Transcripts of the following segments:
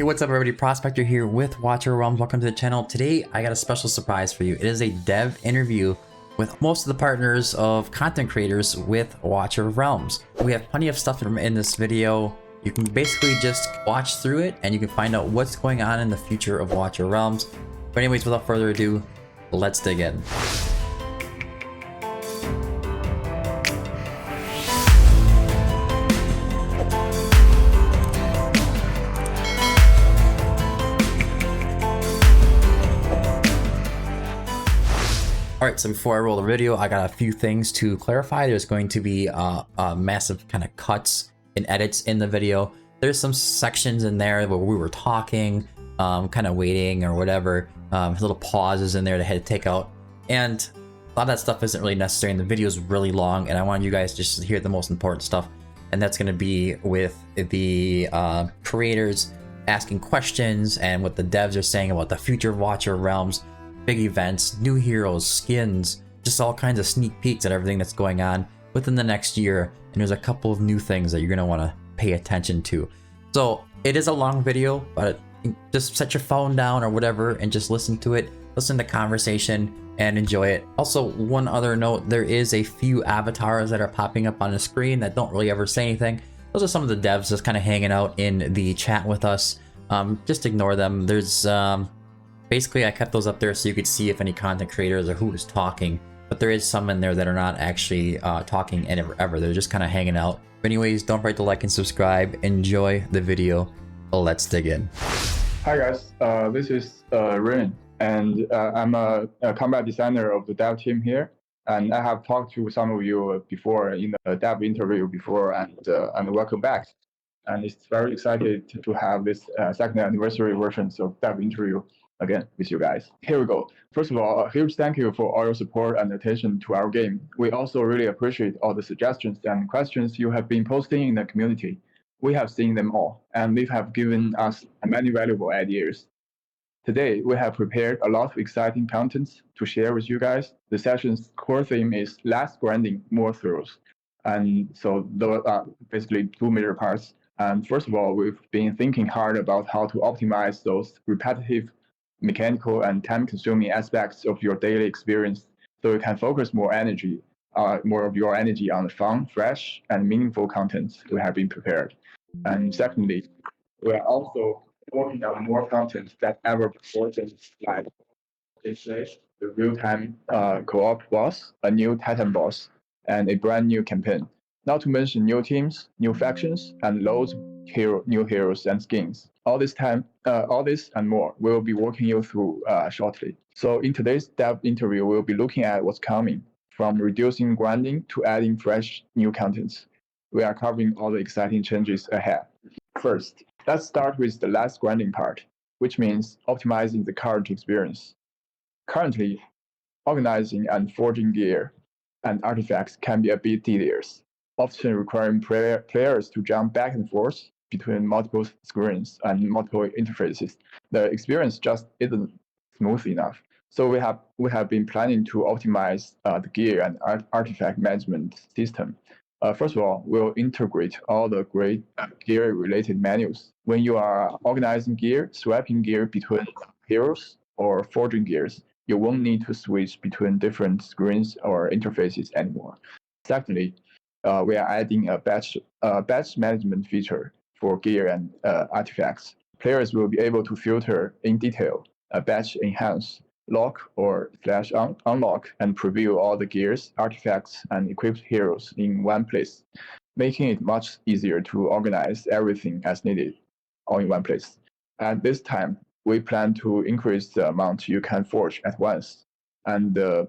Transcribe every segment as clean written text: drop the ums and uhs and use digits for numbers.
Hey, what's up everybody? Prospector here with Watcher of Realms. Welcome to the channel. Today, I got a special surprise for you. It is a dev interview with most of the partners of content creators with Watcher of Realms. We have plenty of stuff in this video. You can basically just watch through it and you can find out what's going on in the future of Watcher of Realms. But anyways, without further ado, let's dig in. Alright, so before I roll the video, I got a few things to clarify. There's going to be massive kind of cuts and edits in the video. There's some sections in there where we were talking, kind of waiting or whatever, little pauses in there that I had to take out. And a lot of that stuff isn't really necessary, and the video is really long, and I want you guys just to hear the most important stuff. And that's going to be with the creators asking questions and what the devs are saying about the future of Watcher of Realms. Big events, new heroes, skins, just all kinds of sneak peeks at everything that's going on within the next year. And there's a couple of new things that you're going to want to pay attention to. So it is a long video, but just set your phone down or whatever and just listen to it, listen to the conversation and enjoy it. Also, one other note, there is a few avatars that are popping up on the screen that don't really ever say anything. Those are some of the devs just kind of hanging out in the chat with us. Just ignore them. There's basically, I kept those up there so you could see if any content creators or who is talking, but there is some in there that are not actually talking ever. They're just kind of hanging out. But anyways, don't forget to like and subscribe. Enjoy the video. Let's dig in. Hi guys, this is Rain, and I'm a combat designer of the dev team here. And I have talked to some of you before in the dev interview before, and welcome back. And it's very excited to have this second anniversary versions of dev interview again with you guys. Here we go. First of all, a huge thank you for all your support and attention to our game. We also really appreciate all the suggestions and questions you have been posting in the community. We have seen them all, and they have given us many valuable ideas. Today, we have prepared a lot of exciting content to share with you guys. The session's core theme is less grinding, more thrills. And so those are basically two major parts. And first of all, we've been thinking hard about how to optimize those repetitive mechanical and time-consuming aspects of your daily experience, so you can focus more of your energy on fun, fresh, and meaningful content we have been prepared. And secondly, we are also working on more content that ever before, like the real-time co-op boss, a new Titan boss, and a brand new campaign. Not to mention new teams, new factions, and loads of new heroes and skins. All this and more we'll be walking you through shortly. So in today's dev interview, we'll be looking at what's coming, from reducing grinding to adding fresh new contents. We are covering all the exciting changes ahead. First, let's start with the less grinding part, which means optimizing the current experience. Currently, organizing and forging gear and artifacts can be a bit tedious, often requiring players to jump back and forth between multiple screens and multiple interfaces. The experience just isn't smooth enough. So we have been planning to optimize the gear and artifact management system. First of all, we'll integrate all the great gear-related menus. When you are organizing gear, swapping gear between heroes, or forging gears, you won't need to switch between different screens or interfaces anymore. Secondly, we are adding a batch management feature for gear and artifacts. Players will be able to filter in detail, batch enhance, lock or / unlock, and preview all the gears, artifacts, and equipped heroes in one place, making it much easier to organize everything as needed, all in one place. At this time, we plan to increase the amount you can forge at once, and the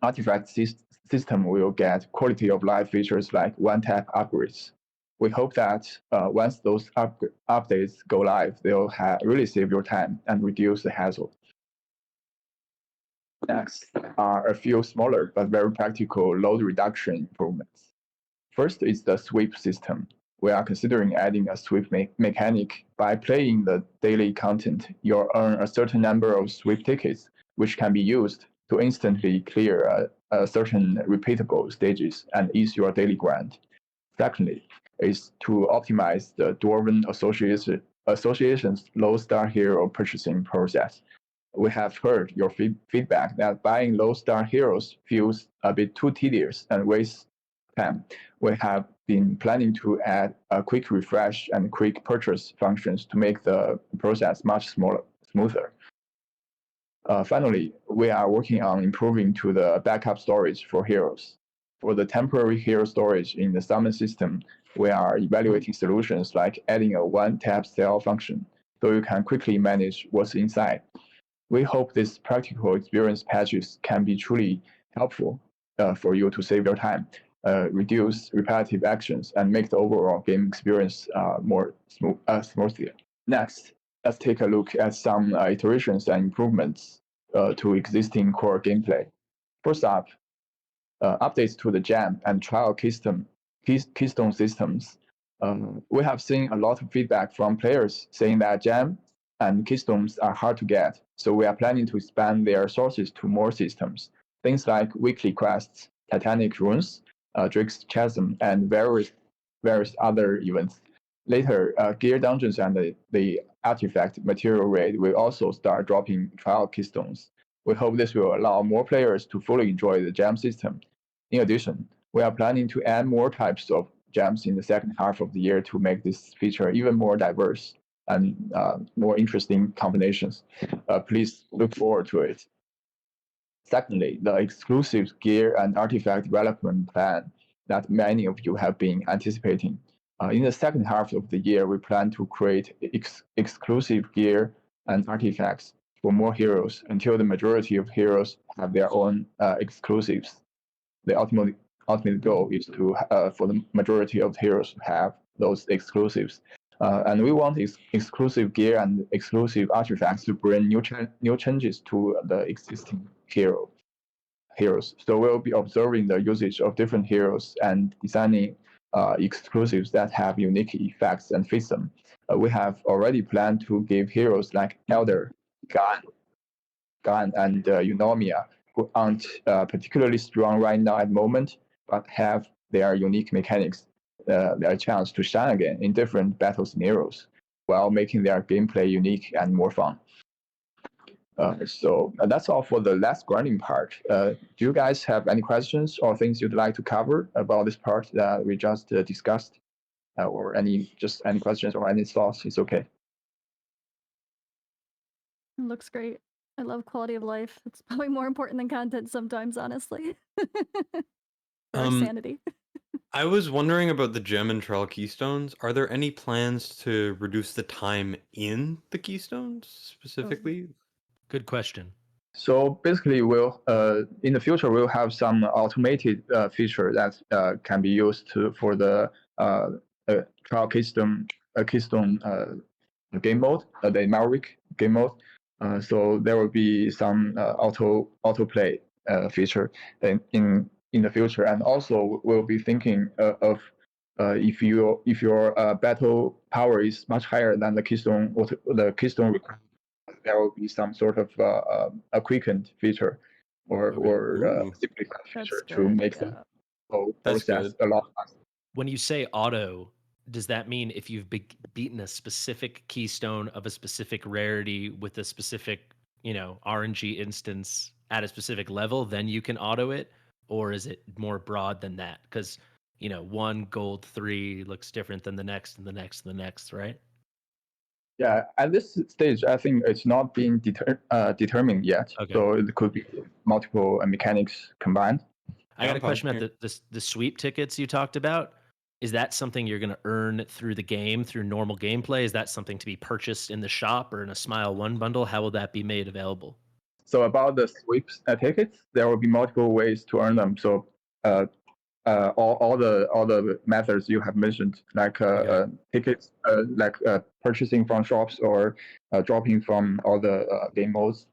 artifact system will get quality of life features like one-tap upgrades. We hope that once those updates go live, they'll really save your time and reduce the hassle. Next are a few smaller but very practical load reduction improvements. First is the sweep system. We are considering adding a sweep mechanic. By playing the daily content, you'll earn a certain number of sweep tickets, which can be used to instantly clear certain repeatable stages and ease your daily grind. Secondly, is to optimize the Dwarven Association's low-star hero purchasing process. We have heard your feedback that buying low-star heroes feels a bit too tedious and wastes time. We have been planning to add a quick refresh and quick purchase functions to make the process much smoother. Finally, we are working on improving to the backup storage for heroes. For the temporary hero storage in the summon system, we are evaluating solutions like adding a one-tap sell function so you can quickly manage what's inside. We hope these practical experience patches can be truly helpful for you to save your time, reduce repetitive actions, and make the overall game experience more smoothly. Next, let's take a look at some iterations and improvements to existing core gameplay. First up, updates to the Gem and trial keystone systems. We have seen a lot of feedback from players saying that Gem and keystones are hard to get, so we are planning to expand their sources to more systems. Things like weekly quests, Titanic Runes, Drake's Chasm, and various other events. Later, gear dungeons and the artifact material raid will also start dropping trial keystones. We hope this will allow more players to fully enjoy the gem system. In addition, we are planning to add more types of gems in the second half of the year to make this feature even more diverse and more interesting combinations. Please look forward to it. Secondly, the exclusive gear and artifact development plan that many of you have been anticipating. In the second half of the year, we plan to create exclusive gear and artifacts for more heroes until the majority of heroes have their own exclusives. The ultimate goal is to for the majority of heroes to have those exclusives. And we want exclusive gear and exclusive artifacts to bring new changes to the existing heroes. So we'll be observing the usage of different heroes and designing exclusives that have unique effects and fit them. We have already planned to give heroes like Elder, Gan, and Eunomia, who aren't particularly strong right now at the moment, but have their unique mechanics, their chance to shine again in different battle scenarios, while making their gameplay unique and more fun. So that's all for the last grinding part. Do you guys have any questions or things you'd like to cover about this part that we just discussed? Or any questions or any thoughts? It's okay. It looks great. I love quality of life. It's probably more important than content sometimes, honestly. For our sanity. I was wondering about the gem and trial keystones. Are there any plans to reduce the time in the keystones specifically? Good question. So basically, we'll in the future we'll have some automated feature that can be used for the trial keystone game mode, the Maverick game mode. So there will be some autoplay feature in the future, and also we'll be thinking of if your battle power is much higher than the keystone requirement, there will be some sort of a quickened feature or simplified feature to make the whole process a lot faster. When you say auto, does that mean if you've beaten a specific keystone of a specific rarity with a specific, RNG instance at a specific level, then you can auto it? Or is it more broad than that? Because, 1 gold 3 looks different than the next and the next and the next, right? Yeah, at this stage, I think it's not being determined yet. Okay. So it could be multiple mechanics combined. I got a question about the sweep tickets you talked about. Is that something you're going to earn through the game, through normal gameplay? Is that something to be purchased in the shop or in a Smile 1 bundle? How will that be made available? So about the sweeps tickets, there will be multiple ways to earn them. So all the methods you have mentioned, like tickets, like purchasing from shops or dropping from all the game modes.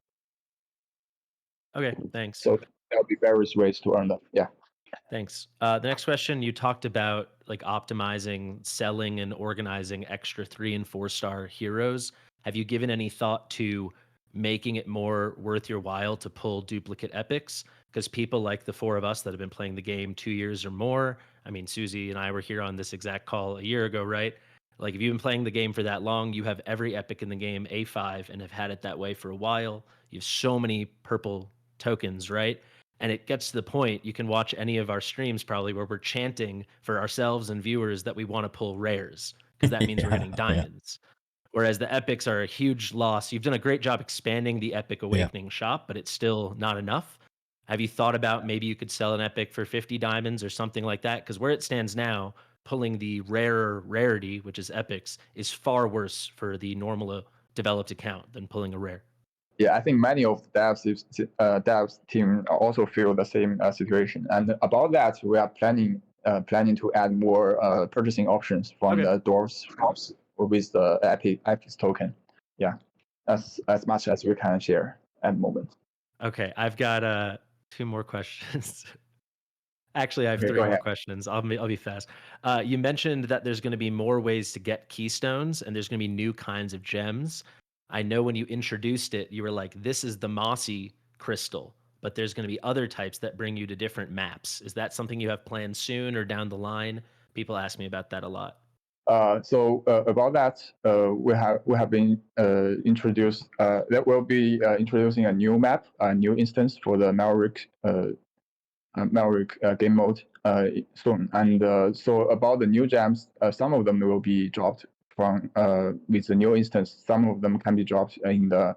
Okay, thanks. So there will be various ways to earn them. Yeah. Thanks. The next question, you talked about like optimizing, selling, and organizing extra 3 and 4 star heroes. Have you given any thought to making it more worth your while to pull duplicate epics? Because people like the 4 of us that have been playing the game 2 years or more, I mean, Susie and I were here on this exact call a year ago, right? Like, if you've been playing the game for that long, you have every epic in the game A5 and have had it that way for a while. You have so many purple tokens, right? And it gets to the point, you can watch any of our streams probably where we're chanting for ourselves and viewers that we want to pull rares because that means we're getting Yeah. diamonds. Whereas the epics are a huge loss. You've done a great job expanding the Epic Awakening shop, but it's still not enough. Have you thought about maybe you could sell an epic for 50 diamonds or something like that? Because where it stands now, pulling the rarer rarity, which is epics, is far worse for the normal developed account than pulling a rare. Yeah, I think many of the devs team also feel the same situation. And about that, we are planning to add more purchasing options from the dwarves shops with the epic token. Yeah, as much as we can share at the moment. Okay, I've got 2 more questions. Actually, I have Okay, 3 go more ahead. questions. I'll be fast. You mentioned that there's going to be more ways to get keystones, and there's going to be new kinds of gems. I know when you introduced it, you were like, "This is the mossy crystal," but there's going to be other types that bring you to different maps. Is that something you have planned soon or down the line? People ask me about that a lot. So about that, we have been introduced. That will be introducing a new map, a new instance for the Maverick game mode soon. And so about the new gems, some of them will be dropped from with the new instance. Some of them can be dropped in the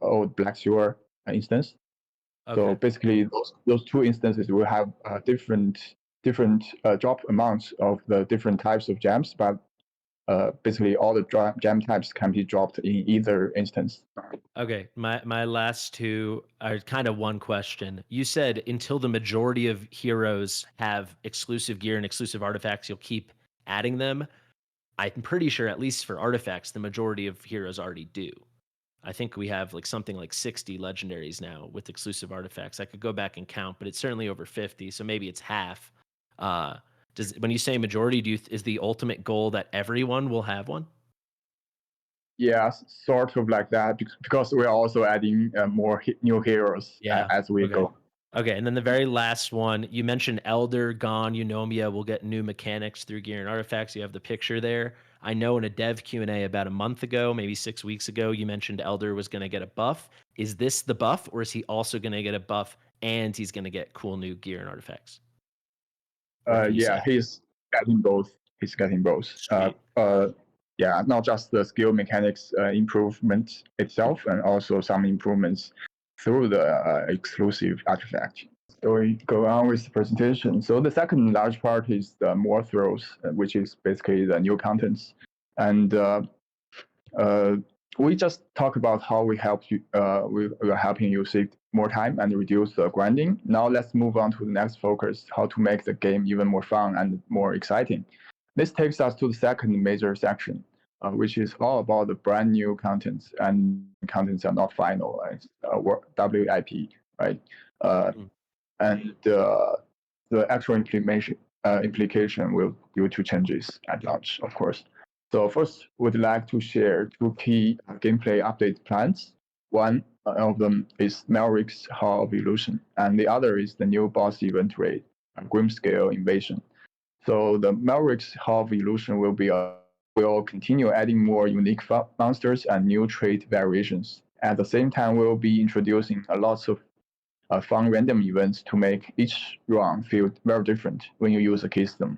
old Black Sewer instance. Okay. So basically, those 2 instances will have different drop amounts of the different types of gems, but basically all the gem types can be dropped in either instance. Okay, my last 2 are kind of one question. You said until the majority of heroes have exclusive gear and exclusive artifacts, you'll keep adding them. I'm pretty sure, at least for artifacts, the majority of heroes already do. I think we have like something like 60 legendaries now with exclusive artifacts. I could go back and count, but it's certainly over 50, so maybe it's half. When you say majority, is the ultimate goal that everyone will have one? Yeah, sort of like that, because we're also adding more new heroes as we go. Okay, and then the very last one, you mentioned Elder, Gon, Eunomia will get new mechanics through gear and artifacts. You have the picture there. I know in a dev Q&A about a month ago, maybe 6 weeks ago, you mentioned Elder was going to get a buff. Is this the buff, or is he also going to get a buff and he's going to get cool new gear and artifacts? Yeah, he's getting both. He's getting both. Yeah, not just the skill mechanics improvement itself, and also some improvements through the exclusive artifact. So we go on with the presentation. So the second large part is the more throws, which is basically the new contents. And we just talk about how we help you. We are helping you save more time and reduce the grinding. Now let's move on to the next focus: how to make the game even more fun and more exciting. This takes us to the second major section, which is all about the brand new contents, and contents are not final. It's WIP, right? And the actual implication will due to changes at launch, of course. So first, we'd like to share 2 key gameplay update plans. One of them is Maverick's Hall of Illusion, and the other is the new boss event raid, Grimscale Invasion. So the Maverick's Hall of Illusion will continue adding more unique monsters and new trait variations. At the same time, we'll be introducing lots of fun random events to make each run feel very different when you use a keystone.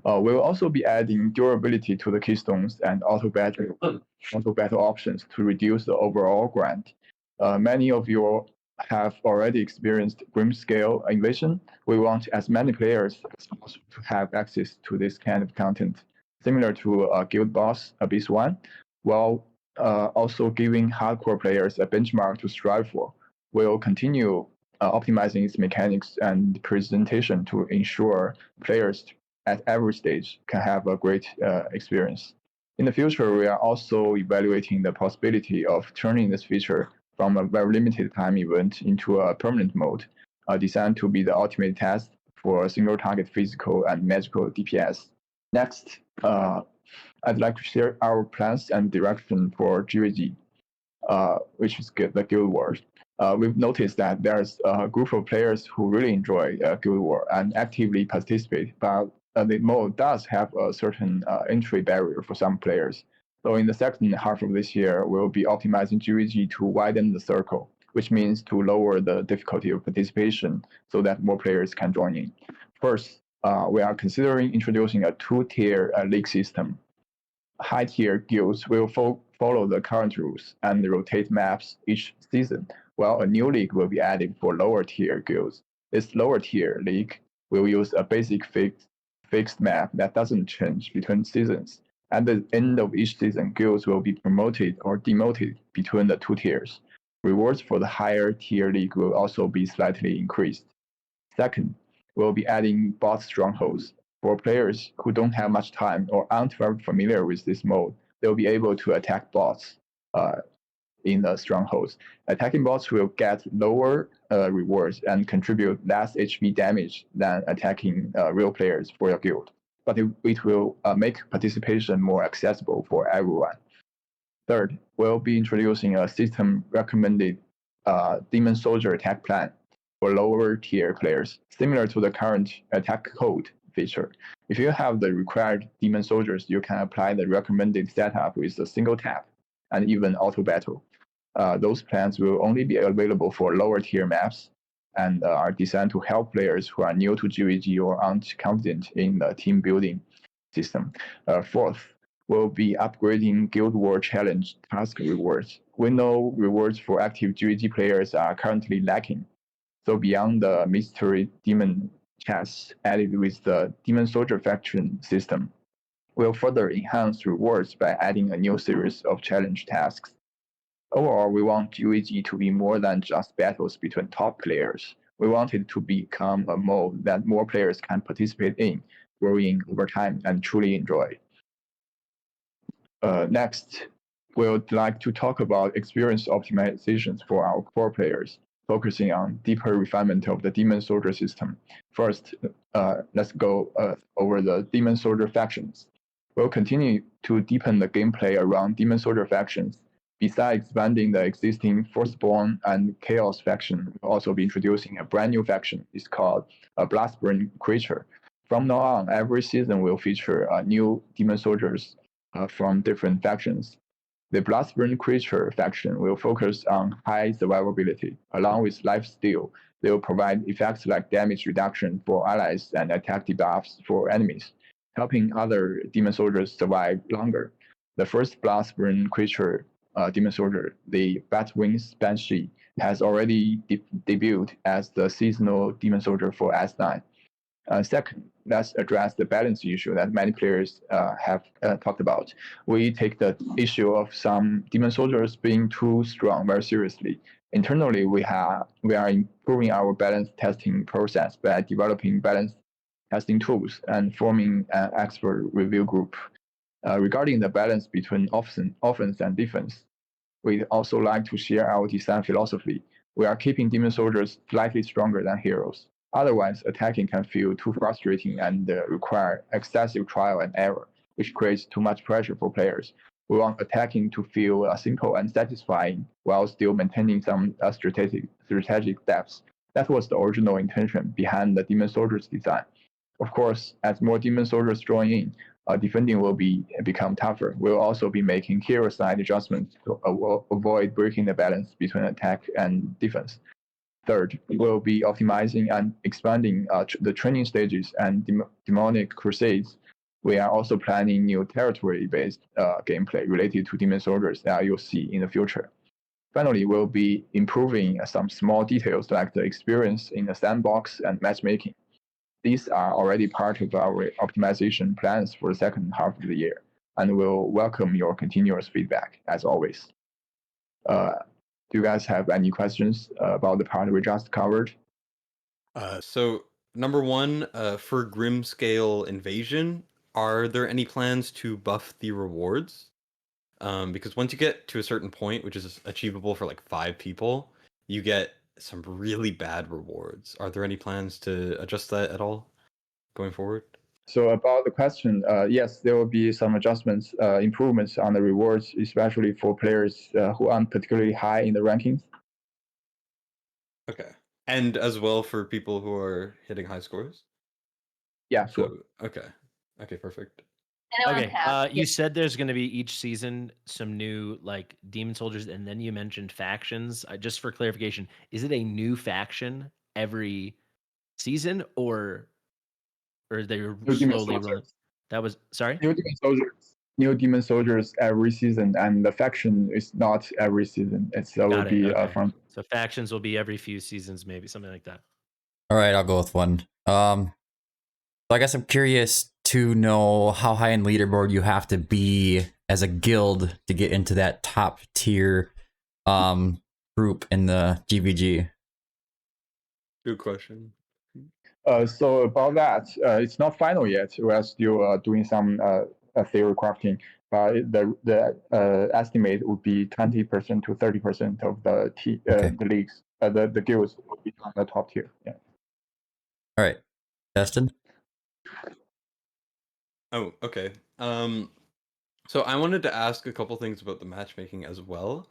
We'll also be adding durability to the keystones and auto battle options to reduce the overall grind. Many of you have already experienced Grimscale Invasion. We want as many players as possible to have access to this kind of content, similar to Guild Boss Abyss 1, while also giving hardcore players a benchmark to strive for. We'll continue optimizing its mechanics and presentation to ensure players at every stage can have a great experience. In the future, we are also evaluating the possibility of turning this feature from a very limited time event into a permanent mode, designed to be the ultimate test for single target physical and magical DPS. Next, I'd like to share our plans and direction for GVG, which is the Guild Wars. we've noticed that there's a group of players who really enjoy Guild War and actively participate, but the mode does have a certain entry barrier for some players. So in the second half of this year, we'll be optimizing GVG to widen the circle, which means to lower the difficulty of participation so that more players can join in. First, we are considering introducing a two-tier league system. High-tier guilds will follow the current rules and rotate maps each season, while a new league will be added for lower-tier guilds. This lower-tier league will use a basic fixed map that doesn't change between seasons. At the end of each season, guilds will be promoted or demoted between the two tiers. Rewards for the higher tier league will also be slightly increased. Second, we'll be adding bot strongholds. For players who don't have much time or aren't very familiar with this mode, they'll be able to attack bots in the strongholds. Attacking bots will get lower rewards and contribute less HP damage than attacking real players for your guild, but it will make participation more accessible for everyone. Third, we'll be introducing a system-recommended Demon Soldier attack plan for lower-tier players, similar to the current attack code feature. If you have the required Demon Soldiers, you can apply the recommended setup with a single tap and even auto battle. Those plans will only be available for lower-tier maps and are designed to help players who are new to GVG or aren't confident in the team building system. Fourth, we'll be upgrading Guild War Challenge task rewards. We know rewards for active GVG players are currently lacking. So beyond the mystery demon chests added with the Demon Soldier faction system, we'll further enhance rewards by adding a new series of challenge tasks. Overall, we want GVG to be more than just battles between top players. We want it to become a mode that more players can participate in, growing over time, and truly enjoy. Next, we would like to talk about experience optimizations for our core players, focusing on deeper refinement of the Demon Soldier system. First, let's go over the Demon Soldier factions. We'll continue to deepen the gameplay around Demon Soldier factions. Besides expanding the existing Firstborn and Chaos faction, we'll also be introducing a brand new faction. It's called a Blastburn Creature. From now on, every season will feature new Demon Soldiers from different factions. The Blastburn Creature faction will focus on high survivability. Along with lifesteal, they will provide effects like damage reduction for allies and attack debuffs for enemies, helping other Demon Soldiers survive longer. The first Blastburn Creature Demon Soldier, the Batwings Banshee, has already debuted as the seasonal Demon Soldier for S9. Second, let's address the balance issue that many players have talked about. We take the issue of some Demon Soldiers being too strong very seriously. Internally, we are improving our balance testing process by developing balance testing tools and forming an expert review group. Regarding the balance between offense and defense, we'd also like to share our design philosophy. We are keeping Demon Soldiers slightly stronger than heroes. Otherwise, attacking can feel too frustrating and require excessive trial and error, which creates too much pressure for players. We want attacking to feel simple and satisfying while still maintaining some strategic depth. That was the original intention behind the Demon Soldiers design. Of course, as more Demon Soldiers join in, defending will become tougher. We'll also be making hero side adjustments to avoid breaking the balance between attack and defense. Third, we'll be optimizing and expanding the training stages and demonic crusades. We are also planning new territory-based gameplay related to Demon Soldiers that you'll see in the future. Finally, we'll be improving some small details like the experience in the sandbox and matchmaking. These are already part of our optimization plans for the second half of the year, and we'll welcome your continuous feedback as always. Do you guys have any questions about the part we just covered? So number one, for Grimscale Invasion, are there any plans to buff the rewards? Because once you get to a certain point, which is achievable for like 5 people, you get some really bad rewards. Are there any plans to adjust that at all going forward? So about the question, yes, there will be some adjustments, improvements on the rewards, especially for players who aren't particularly high in the rankings. Okay. And as well for people who are hitting high scores? Yeah, sure. So, okay. Okay, perfect. Okay. You said there's going to be each season some new like demon soldiers, and then you mentioned factions. Just for clarification, is it a new faction every season, or they're New demon slowly rolling? soldiers. That was sorry. New demon soldiers. New demon soldiers every season, and the faction is not every season. It will Got it. be Okay. from. So factions will be every few seasons, maybe something like that. All right, I'll go with one. So I guess I'm curious to know how high in leaderboard you have to be as a guild to get into that top tier group in the GVG. Good question. So about that, it's not final yet. We are still doing some theory crafting, but the estimate would be 20% to 30% of Okay. the leagues, the guilds will be on the top tier. Yeah. All right, Destin. Oh, okay. So I wanted to ask a couple things about the matchmaking as well.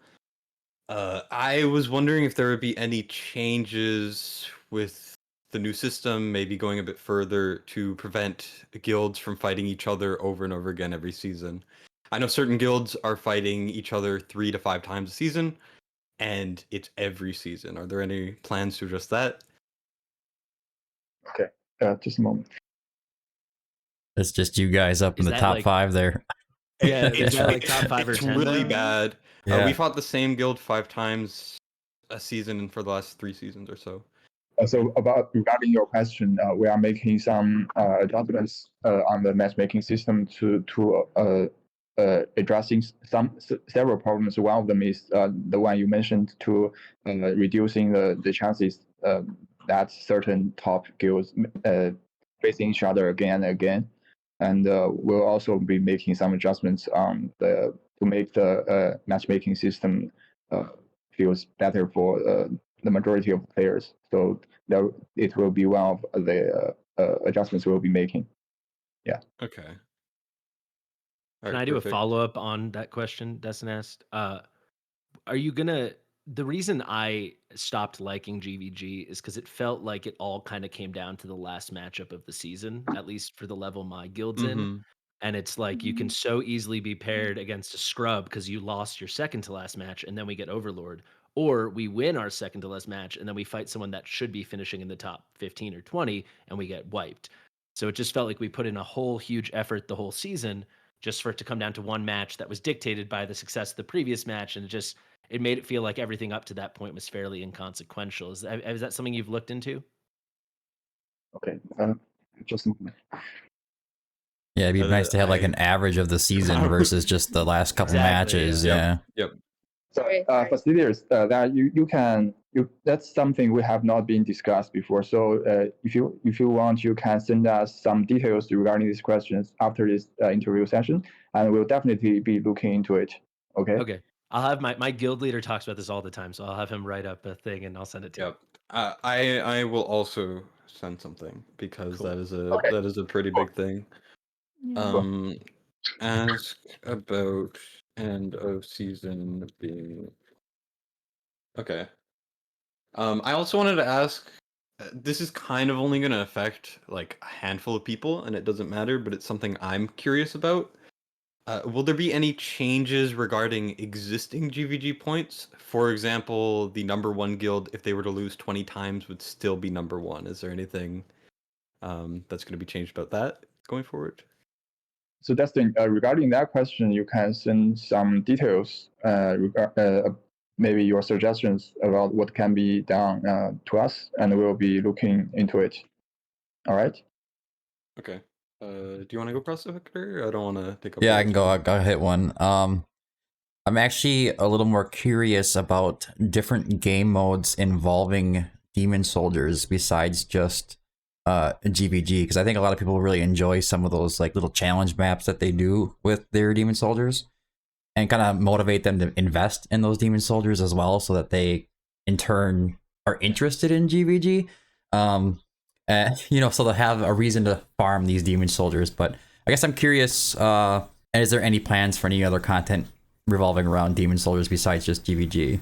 I was wondering if there would be any changes with the new system, maybe going a bit further to prevent guilds from fighting each other over and over again every season. I know certain guilds are fighting each other 3 to 5 times a season, and it's every season. Are there any plans to address that? Okay. Just a moment. It's just you guys up in Is the that top like- 5 there. Yeah, is that like top 5 or it's 10? really then? bad. Yeah. We fought the same guild 5 times a season for the last 3 seasons or so. So regarding your question, we are making some adjustments on the matchmaking system to addressing several problems. One of them is the one you mentioned, to reducing the chances that certain top guilds facing each other again and again. And we'll also be making some adjustments on to make the matchmaking system feels better for the majority of players. So it will be one of the adjustments we'll be making. Yeah. Okay. Can I do a follow up on that question Destin asked? Are you gonna? The reason I stopped liking GVG is because it felt like it all kind of came down to the last matchup of the season, at least for the level my guild's in. And it's like you can so easily be paired against a scrub because you lost your second to last match, and then we get Overlord, or we win our second to last match, and then we fight someone that should be finishing in the top 15 or 20, and we get wiped. So it just felt like we put in a whole huge effort the whole season just for it to come down to one match that was dictated by the success of the previous match, and it made it feel like everything up to that point was fairly inconsequential. Is that something you've looked into? Okay. Just a moment. Yeah, it'd be nice to have like an average of the season versus just the last couple matches. Yeah. Yeah. So facilitators, that that's something we have not been discussed before. So if you want, you can send us some details regarding these questions after this interview session, and we'll definitely be looking into it. Okay. Okay. I'll have my guild leader talks about this all the time, so I'll have him write up a thing and I'll send it to you. I will also send something because Cool. that is a pretty big thing. Yeah. Ask about end of season being okay. I also wanted to ask. This is kind of only going to affect like a handful of people, and it doesn't matter, but it's something I'm curious about. Will there be any changes regarding existing GVG points? For example, the number 1 guild, if they were to lose 20 times, would still be number 1. Is there anything that's going to be changed about that going forward? So Destin, regarding that question, you can send some details, maybe your suggestions about what can be done to us, and we'll be looking into it. All right? Okay. Do you want to go, Prospector? I don't want to take up. Yeah, I can go. I'll hit one. I'm actually a little more curious about different game modes involving demon soldiers besides just GVG, because I think a lot of people really enjoy some of those like little challenge maps that they do with their demon soldiers, and kind of motivate them to invest in those demon soldiers as well, so that they in turn are interested in GVG. So they'll have a reason to farm these demon soldiers. But I guess I'm curious, is there any plans for any other content revolving around demon soldiers besides just GVG?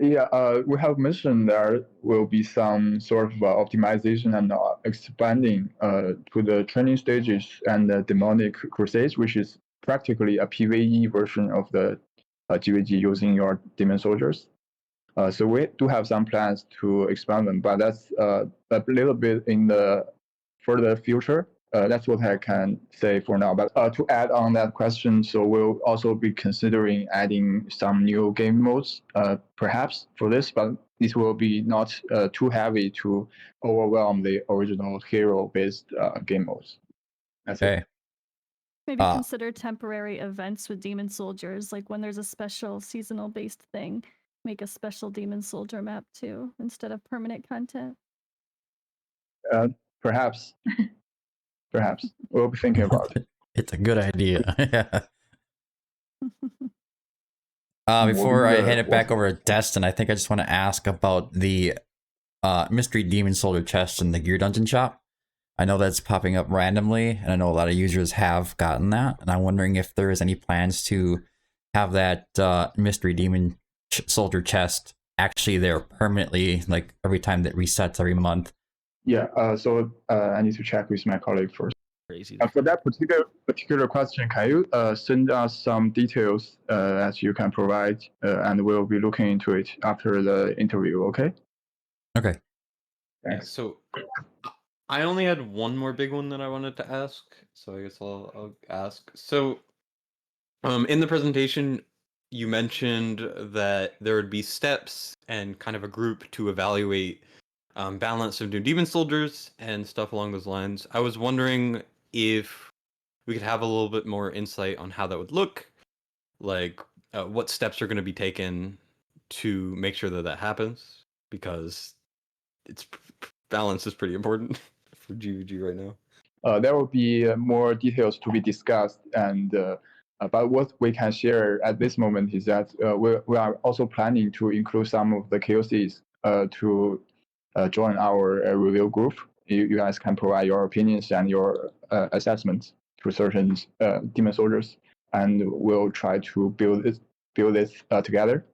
Yeah, we have mentioned there will be some sort of optimization and expanding to the training stages and the demonic crusades, which is practically a PvE version of the GVG using your demon soldiers. So we do have some plans to expand them, but that's a little bit in the further future. That's what I can say for now. But to add on that question, so we'll also be considering adding some new game modes, perhaps for this, but this will be not too heavy to overwhelm the original hero-based game modes. That's it. Okay. Maybe Uh, consider temporary events with demon soldiers, like when there's a special seasonal based thing, make a special demon soldier map too, instead of permanent content. Perhaps, perhaps we'll be thinking about it. It's a good idea. What Before I we, hand it back what- over to Destin, I think I just want to ask about the mystery demon soldier chest in the gear dungeon shop. I know that's popping up randomly, and I know a lot of users have gotten that, and I'm wondering if there is any plans to have that mystery demon soldier chest actually there permanently, like every time that resets every month. Yeah, so I need to check with my colleague first. Crazy. For that particular question, can you send us some details that you can provide, and we'll be looking into it after the interview, okay? Okay. Yeah, Thanks. so I only had one more big one that I wanted to ask, so I guess I'll ask. So, in the presentation, you mentioned that there would be steps and kind of a group to evaluate balance of new demon soldiers and stuff along those lines. I was wondering if we could have a little bit more insight on how that would look, like what steps are going to be taken to make sure that that happens, because it's balance is pretty important for GVG right now. There will be more details to be discussed, and but what we can share at this moment is that we are also planning to include some of the KOCs to join our review group. You guys can provide your opinions and your assessments to certain demon soldiers, and we'll try to build this together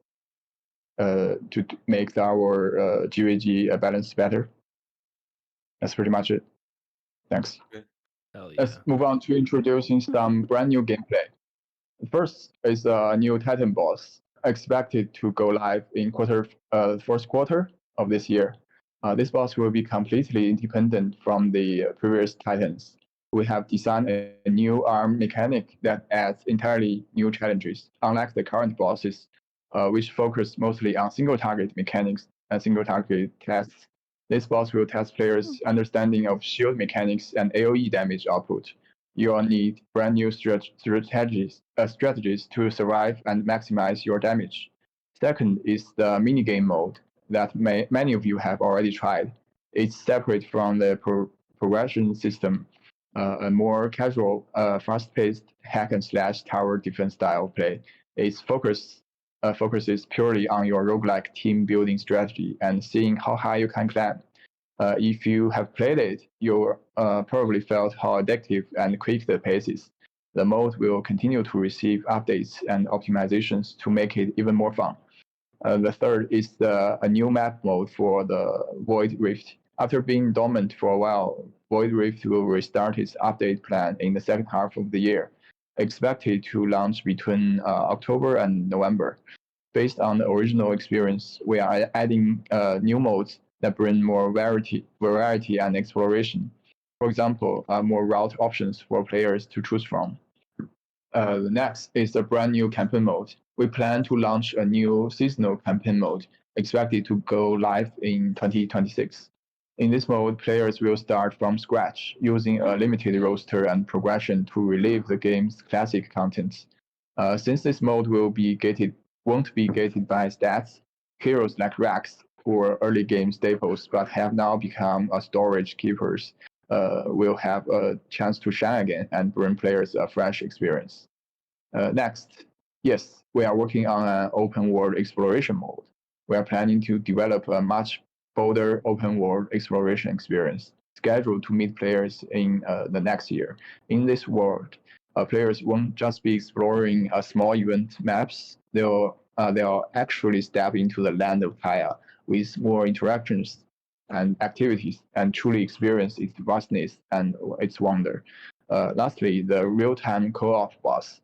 to make our GVG balance better. That's pretty much it. Thanks. Hell yeah. Let's move on to introducing some brand new gameplay. First is a new Titan boss, expected to go live in first quarter of this year. This boss will be completely independent from the previous Titans. We have designed a new arm mechanic that adds entirely new challenges, unlike the current bosses, which focus mostly on single target mechanics and single target tests. This boss will test players' understanding of shield mechanics and AoE damage output. You'll need brand new strategies to survive and maximize your damage. Second is the minigame mode that many of you have already tried. It's separate from the progression system, a more casual, fast-paced hack and slash tower defense style play. Its focuses purely on your roguelike team building strategy and seeing how high you can climb. If you have played it, you'll probably felt how addictive and quick the pace is. The mode will continue to receive updates and optimizations to make it even more fun. The third is a new map mode for the Void Rift. After being dormant for a while, Void Rift will restart its update plan in the second half of the year, expected to launch between October and November. Based on the original experience, we are adding new modes that bring more variety and exploration. For example, more route options for players to choose from. The next is the brand new campaign mode. We plan to launch a new seasonal campaign mode, expected to go live in 2026. In this mode, players will start from scratch, using a limited roster and progression to relive the game's classic contents. Since this mode won't be gated by stats, heroes like Rex, who were early game staples but have now become storage keepers, will have a chance to shine again and bring players a fresh experience. Next, yes, we are working on an open world exploration mode. We are planning to develop a much bolder open world exploration experience, scheduled to meet players in the next year. In this world, players won't just be exploring small event maps, they'll they'll actually step into the land of Kaya with more interactions and activities and truly experience its vastness and its wonder. Lastly, the real-time co-op boss.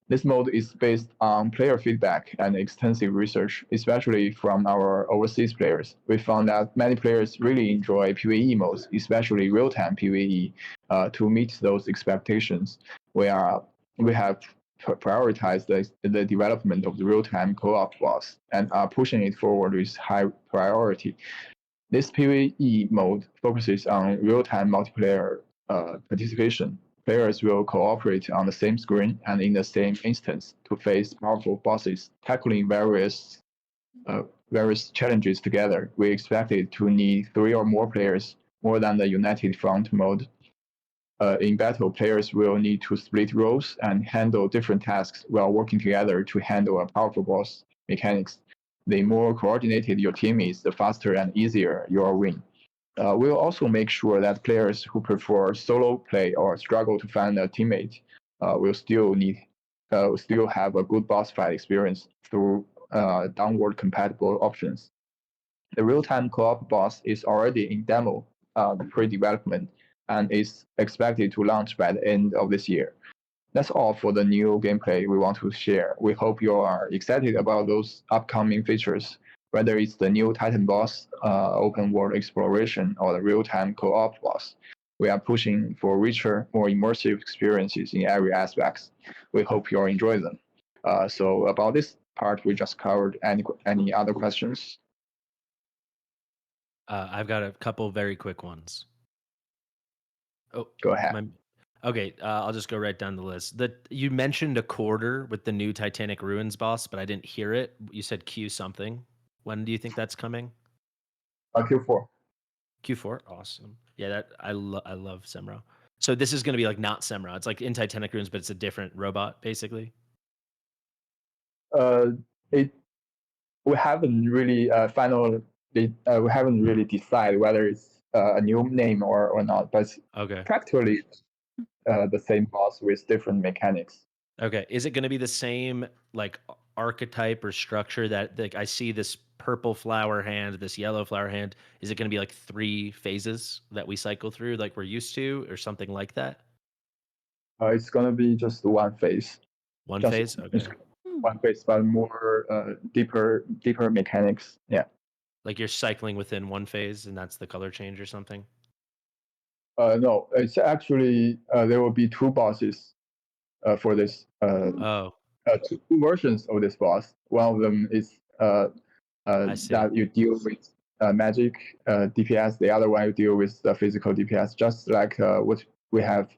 This mode is based on player feedback and extensive research, especially from our overseas players. We found that many players really enjoy PvE modes, especially real-time PvE. To meet those expectations, we have prioritized the development of the real-time co-op boss and are pushing it forward with high priority. This PvE mode focuses on real-time multiplayer participation. Players will cooperate on the same screen and in the same instance to face powerful bosses, tackling various challenges together. We expect it to need 3 or more players, more than the United Front mode. In battle, players will need to split roles and handle different tasks while working together to handle a powerful boss mechanics. The more coordinated your team is, the faster and easier your win. We'll also make sure that players who prefer solo play or struggle to find a teammate will still have a good boss fight experience through downward compatible options. The real-time co-op boss is already in demo pre-development and is expected to launch by the end of this year. That's all for the new gameplay we want to share. We hope you are excited about those upcoming features, whether it's the new Titan boss, open world exploration, or the real-time co-op boss. We are pushing for richer, more immersive experiences in every aspect. We hope you'll enjoy them. So about this part, we just covered. Any other questions? I've got a couple very quick ones. Oh, Go ahead. Okay, I'll just go right down the list. You mentioned a quarter with the new Titanic Ruins boss, but I didn't hear it. You said Q something. When do you think that's coming? Q4. Q4, awesome. Yeah, I love Semro. So this is going to be like not Semro. It's like in Titanic Ruins, but it's a different robot, basically. We haven't really we haven't really decided whether it's a new name or not, but Okay. practically the same boss with different mechanics. Okay. Is it going to be the same like archetype or structure that like I see this purple flower hand, this yellow flower hand? Is it going to be like 3 phases that we cycle through like we're used to or something like that? It's gonna be just one phase. One Just- phase? Okay. One phase, but more deeper mechanics. Yeah. Like you're cycling within one phase and that's the color change or something? No, it's actually there will be 2 bosses for this. Oh, 2 versions of this boss. One of them is see. that you deal with magic DPS. The other one you deal with the physical DPS, just like what we have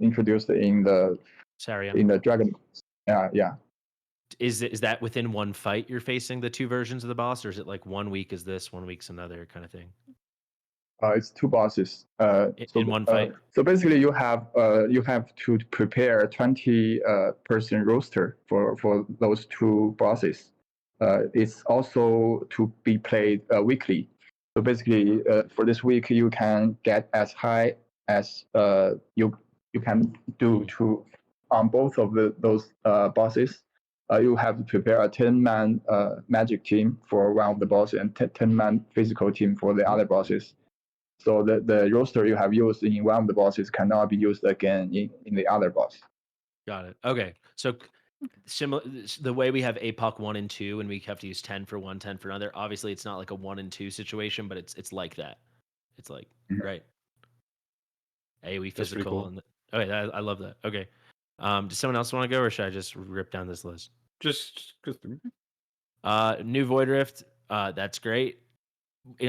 introduced in the Sarian. Dragon. Yeah. Is that within one fight you're facing the 2 versions of the boss, or is it like 1 week is this, 1 week's another kind of thing? It's 2 bosses. In one fight? So basically, you have to prepare a 20 person roster for those 2 bosses. It's also to be played weekly. So basically, for this week, you can get as high as you can do to on both of those bosses. You have to prepare a 10-man magic team for one of the bosses and 10-man physical team for the other bosses. So the roster you have used in one of the bosses cannot be used again in the other boss. Got it. Okay. So similar the way we have APOC 1 and 2 and we have to use 10 for one, 10 for another. Obviously it's not like a 1 and 2 situation, but it's like that. It's like right. AoE That's pretty physical cool. and okay, I love that. Okay. Does someone else want to go or should I just rip down this list? Just go through. New Void Rift, that's great.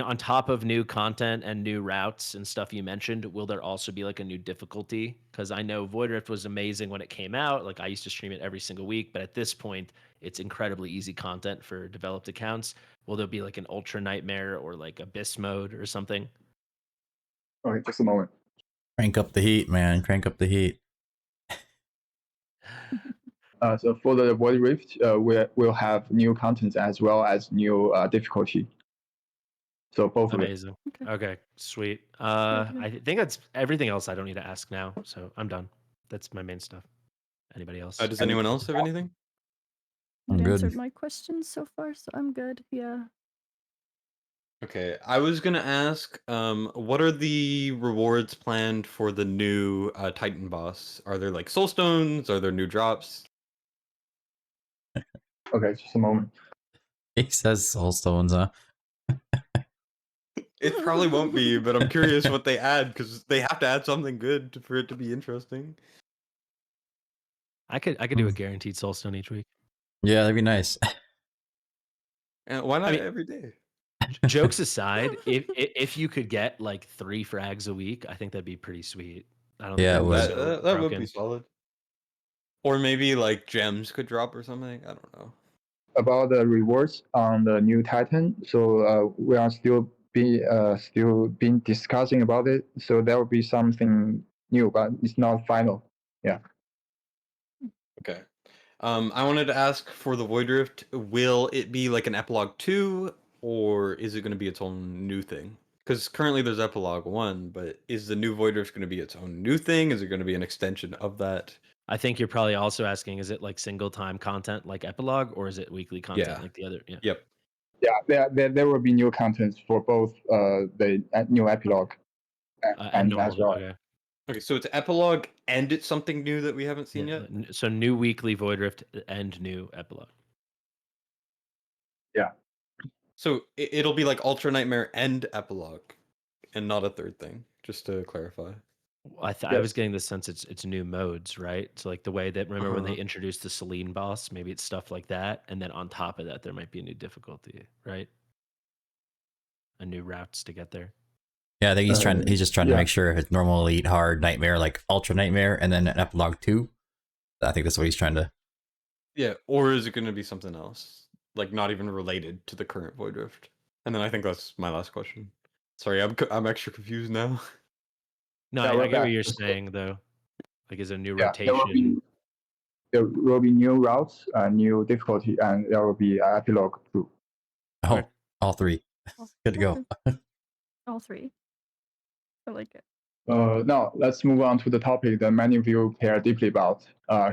On top of new content and new routes and stuff you mentioned, will there also be like a new difficulty? Because I know Void Rift was amazing when it came out. Like I used to stream it every single week, but at this point, it's incredibly easy content for developed accounts. Will there be like an Ultra Nightmare or like Abyss mode or something? Okay, just a moment. Crank up the heat, man. Crank up the heat. So for the Void Rift, we'll have new content as well as new difficulty. So both Amazing. Okay, sweet. I think that's everything else I don't need to ask now. So I'm done. That's my main stuff. Anybody else? Does anyone else have anything? I'm You've answered good. my questions so far, so I'm good. Yeah. Okay, I was gonna ask, what are the rewards planned for the new Titan boss? Are there like soul stones? Are there new drops? Okay, just a moment. He says soul stones, huh? It probably won't be, but I'm curious what they add because they have to add something good for it to be interesting. I could do a guaranteed soulstone each week. Yeah, that'd be nice. And why not mean- every day? Jokes aside, if you could get like 3 frags a week, I think that'd be pretty sweet. I don't Yeah, it think would. that'd be so That would broken. be solid. Or maybe like gems could drop or something. I don't know. About the rewards on the new Titan, so we are still been discussing about it. So there will be something new, but it's not final. Yeah. Okay. I wanted to ask for the Void Rift, will it be like an Epilogue 2, or is it going to be its own new thing? Because currently there's Epilogue 1, but is the new Void Rift going to be its own new thing? Is it going to be an extension of that? I think you're probably also asking, is it like single time content like epilogue, or is it weekly content Yeah. like the other? Yeah. Yep. Yeah, there will be new contents for both the new epilogue And and normal. as well. Okay. Okay, so it's Epilogue and it's something new that we haven't seen Yeah. yet? So new weekly Void Rift and new epilogue. So it'll be like Ultra Nightmare and Epilogue, and not a third thing, just to clarify. I was Yes. getting the sense it's new modes, right? So like the way that remember when they Uh-huh. introduced the Celine boss, maybe it's stuff like that, and then on top of that there might be a new difficulty, right? A new routes to get there. Yeah, I think he's just trying to yeah. make sure if it's normal, elite, hard, nightmare, like ultra nightmare, and then an epilogue 2. I think that's what he's trying to. Yeah, or is it going to be something else? Like not even related to the current Void Rift? And then I think that's my last question. Sorry, I'm extra confused now. No, Yeah, I we're get what back. you're saying though. Like is a new Yeah, rotation. there will be new routes, new difficulty, and there will be epilogue too. Oh, Okay. all 3. Good to go. All 3. I like it. Now let's move on to the topic that many of you care deeply about: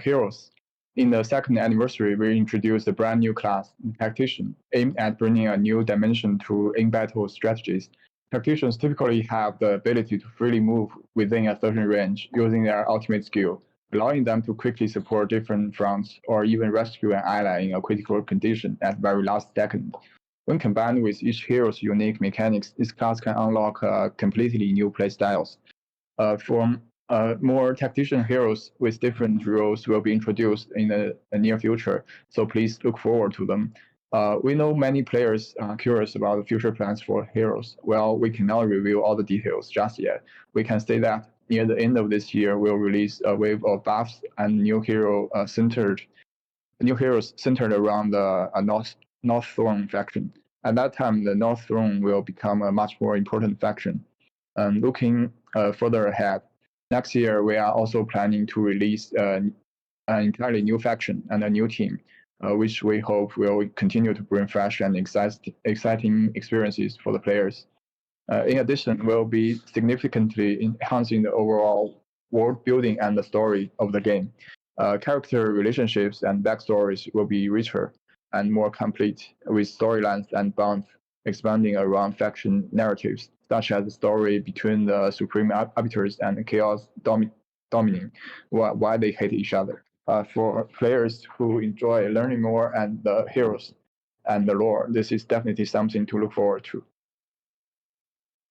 heroes. In the second anniversary, we introduced a brand new class, Tactician, aimed at bringing a new dimension to in-battle strategies. Tacticians typically have the ability to freely move within a certain range using their ultimate skill, allowing them to quickly support different fronts or even rescue an ally in a critical condition at the very last second. When combined with each hero's unique mechanics, this class can unlock completely new playstyles. From more tactician heroes with different roles will be introduced in the near future, so please look forward to them. We know many players are curious about the future plans for heroes. Well, we cannot reveal all the details just yet. We can say that near the end of this year, we'll release a wave of buffs and new heroes centered around the North Throne faction. At that time, the North Throne will become a much more important faction. Looking further ahead, next year we are also planning to release an entirely new faction and a new team, which we hope will continue to bring fresh and exciting experiences for the players. In addition, we'll be significantly enhancing the overall world building and the story of the game. Character relationships and backstories will be richer and more complete, with storylines and bonds expanding around faction narratives, such as the story between the Supreme Arbiters and Chaos Dominion, why they hate each other. For players who enjoy learning more and the heroes and the lore, this is definitely something to look forward to.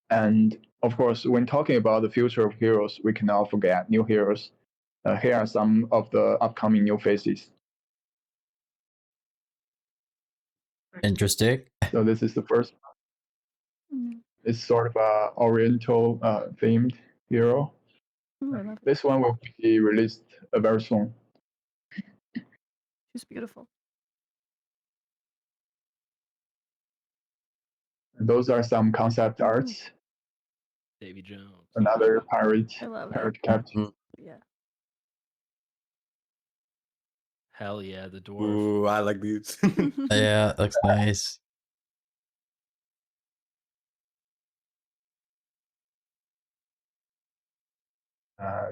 And of course, when talking about the future of heroes, we cannot forget new heroes. Here are some of the upcoming new faces. Interesting. So this is the first. Mm. It's sort of a Oriental themed hero. Ooh, I love it. This one will be released very soon. She's beautiful. And those are some concept arts. Davy Jones. Another pirate I love captain. Mm. Yeah. Hell yeah, the dwarf. Ooh, I like these. Yeah, looks nice.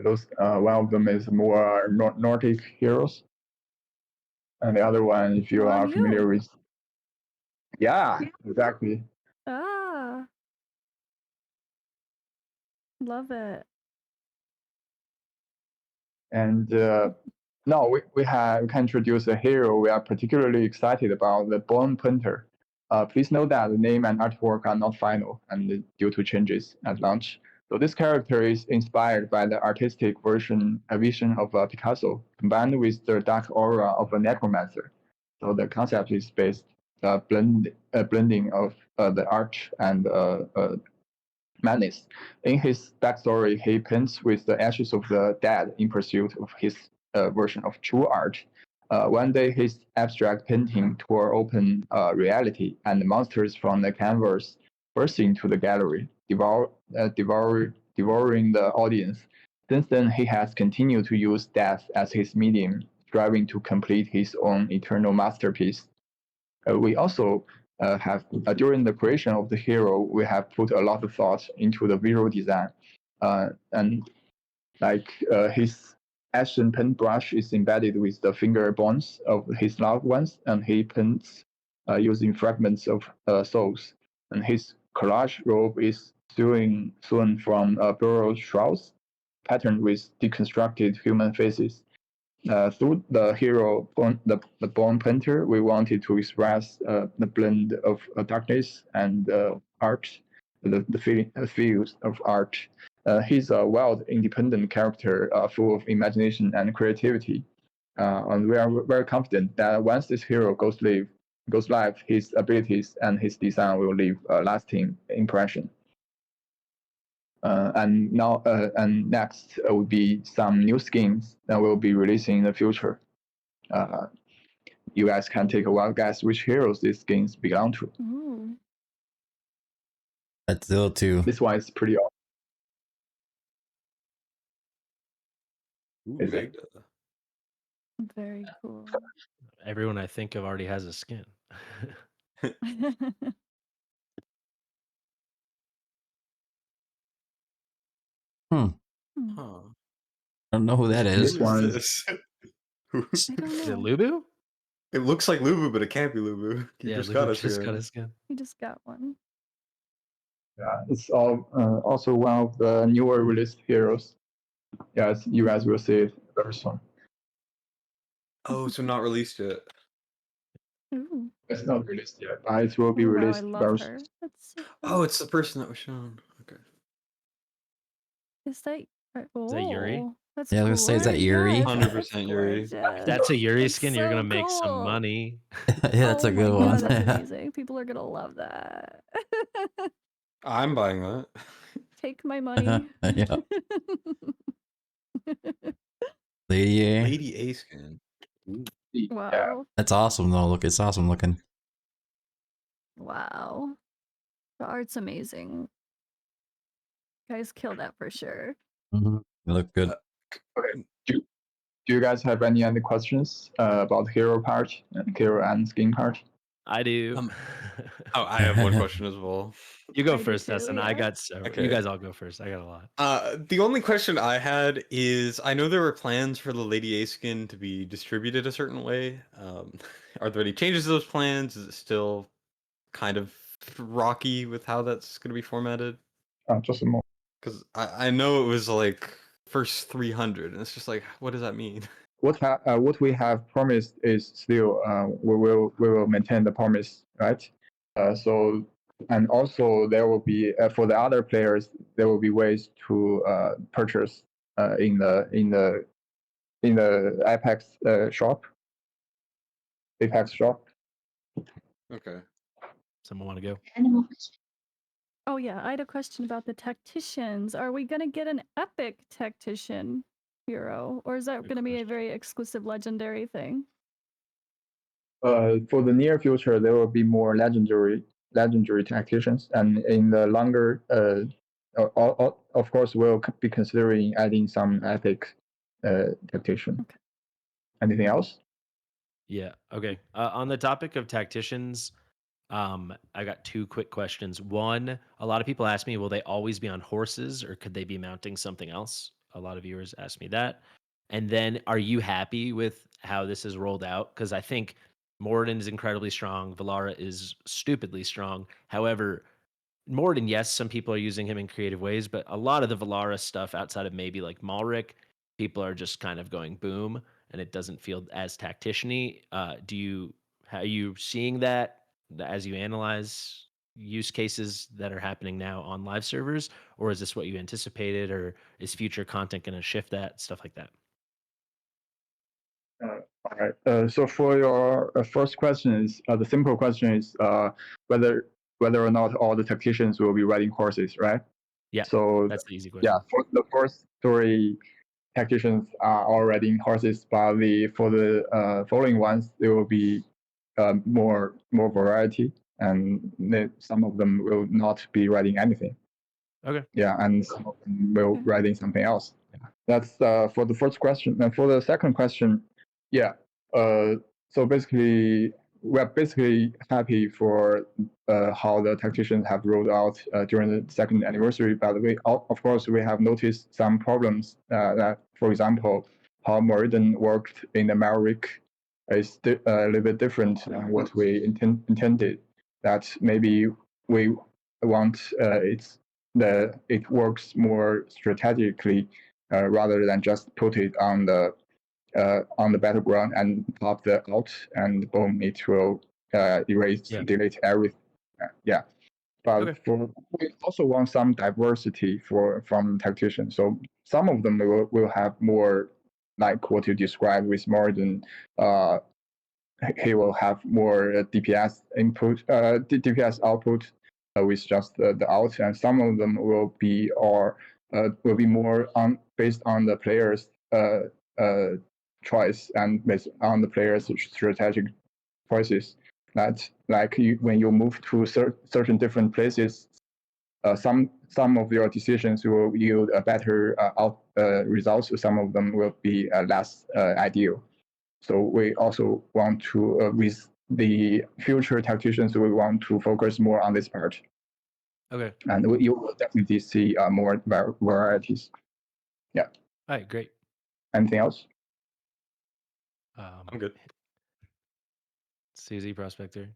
Those one of them is more Nordic heroes. And the other one, if you Oh, are I'm familiar you. with. Yeah, exactly. Ah, love it. And now we can introduce a hero we are particularly excited about, the Bone Punter. Please note that the name and artwork are not final and due to changes at launch. So this character is inspired by the artistic vision of Picasso, combined with the dark aura of a necromancer. So the concept is based blending of the art and madness. In his backstory, he paints with the ashes of the dead in pursuit of his version of true art. One day, his abstract painting tore open reality, and monsters from the canvas burst into the gallery, devouring the audience. Since then, he has continued to use death as his medium, striving to complete his own eternal masterpiece. We also have during the creation of the hero, we have put a lot of thought into the visual design, and like his action paintbrush is embedded with the finger bones of his loved ones, and he paints using fragments of souls. And his collage robe is sewn from burial shrouds, patterned with deconstructed human faces. Through the hero, the Bone Painter, we wanted to express the blend of darkness and art, the feels of art. He's a wild, independent character full of imagination and creativity. And we are very confident that once this hero goes live, his abilities and his design will leave a lasting impression. And next will be some new skins that will be releasing in the future. You guys can take a wild guess which heroes these skins belong to. Ooh. That's still too. This one is pretty awesome. Ooh, Is it? Vegeta. Very cool. Everyone I think of already has a skin. Hmm. Huh. I don't know who that is. This one is this? I don't Is it know. Lubu? It looks like Lubu, but it can't be Lubu. He Yeah, just Lubu got a just skin. got a skin. We just got one. it's also one of the newer released heroes. Yes, you guys will see it very soon. Oh, so not released yet. Ooh. It's not released yet, but it will be Oh, wow, I released love very her. soon. That's so Oh, it's the person that was shown. Okay. Is that? Is that Yuri? Oh, that's Yeah, I was gonna say, is that gorgeous. Yuri? Yes, 100% that's Yuri. gorgeous. If that's a Yuri That's skin, you're so gonna make some cool. money. Yeah, that's a good Oh one. my God, that's amazing. People are gonna love that. I'm buying that. Take my money. Yeah. Lady A. Lady A skin. Ooh. Yeah, Wow. That's awesome though. Look, it's awesome looking. Wow. The art's amazing. Guys kill that for sure. Mm-hmm. They look good. okay. Do you guys have any other questions about hero part, hero and skin part? I do. Oh, I have one question as well. You go I do first, too, Essen. I yeah. got several. Okay. You guys all go first. I got a lot. The only question I had is, I know there were plans for the Lady A skin to be distributed a certain way. Are there any changes to those plans? Is it still kind of rocky with how that's going to be formatted? Just a moment. Because I know it was like first 300, and it's just like, what does that mean? What we have promised is still we will maintain the promise, right? So and also there will be for the other players there will be ways to purchase in the Apex shop, Apex shop. Okay. Someone want to go? Oh yeah, I had a question about the tacticians. Are we gonna get an epic tactician hero, or is that Good gonna be a question. very exclusive legendary thing? For the near future, there will be more legendary tacticians, and in the longer, of course, we'll be considering adding some epic tactician. Okay. Anything else? Yeah. Okay. On the topic of tacticians, I got two quick questions. One, a lot of people ask me, will they always be on horses or could they be mounting something else? A lot of viewers ask me that. And then are you happy with how this is rolled out? Because I think Morden is incredibly strong. Valara is stupidly strong. However, Morden, yes, some people are using him in creative ways, but a lot of the Valara stuff outside of maybe like Malric, people are just kind of going boom, and it doesn't feel as tactician-y. Are you seeing that as you analyze use cases that are happening now on live servers, or is this what you anticipated, or is future content going to shift that stuff like that? All right. So for your first question is the simple question is whether or not all the tacticians will be riding horses, right? Yeah. So that's the easy question. yeah, for the first 3 tacticians are all riding horses, but for the following ones there will be more variety, and some of them will not be riding anything. Okay. Yeah, and some of them will riding something else. Yeah. That's for the first question. And for the second question, yeah. So basically, we're basically happy for how the tacticians have rolled out during the second anniversary. But of course, we have noticed some problems. That, for example, how Morden worked in the Maverick is a little bit different than what we intended. That maybe we want it works more strategically rather than just put it on the battleground and pop the out and boom, it will delete everything. Yeah. But Okay. we also want some diversity from tacticians. So some of them will have more like what you described with Morden. He will have more DPS input, DPS output with just the out, and some of them will be more based on the player's choice and based on the player's strategic choices. That like when you move to certain different places, some of your decisions will yield a better results. Some of them will be less ideal. So we also want to, with the future tacticians, we want to focus more on this part. Okay. And you will definitely see more varieties. Yeah. All right, great. Anything else? I'm good. Susie Prospector.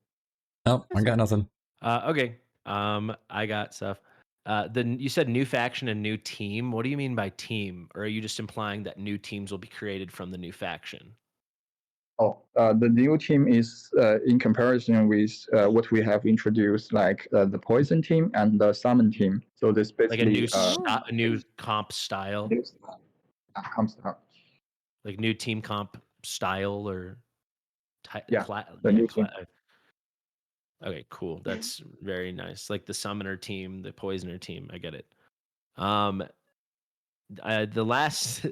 Nope, I got nothing. Okay. I got stuff. Then you said new faction and new team. What do you mean by team? Or are you just implying that new teams will be created from the new faction? Oh, the new team is in comparison with what we have introduced, like the poison team and the summon team. So this basically like a new comp style, like new team comp style or new team. Okay, cool. That's very nice. Like the summoner team, the poisoner team. I get it. The last,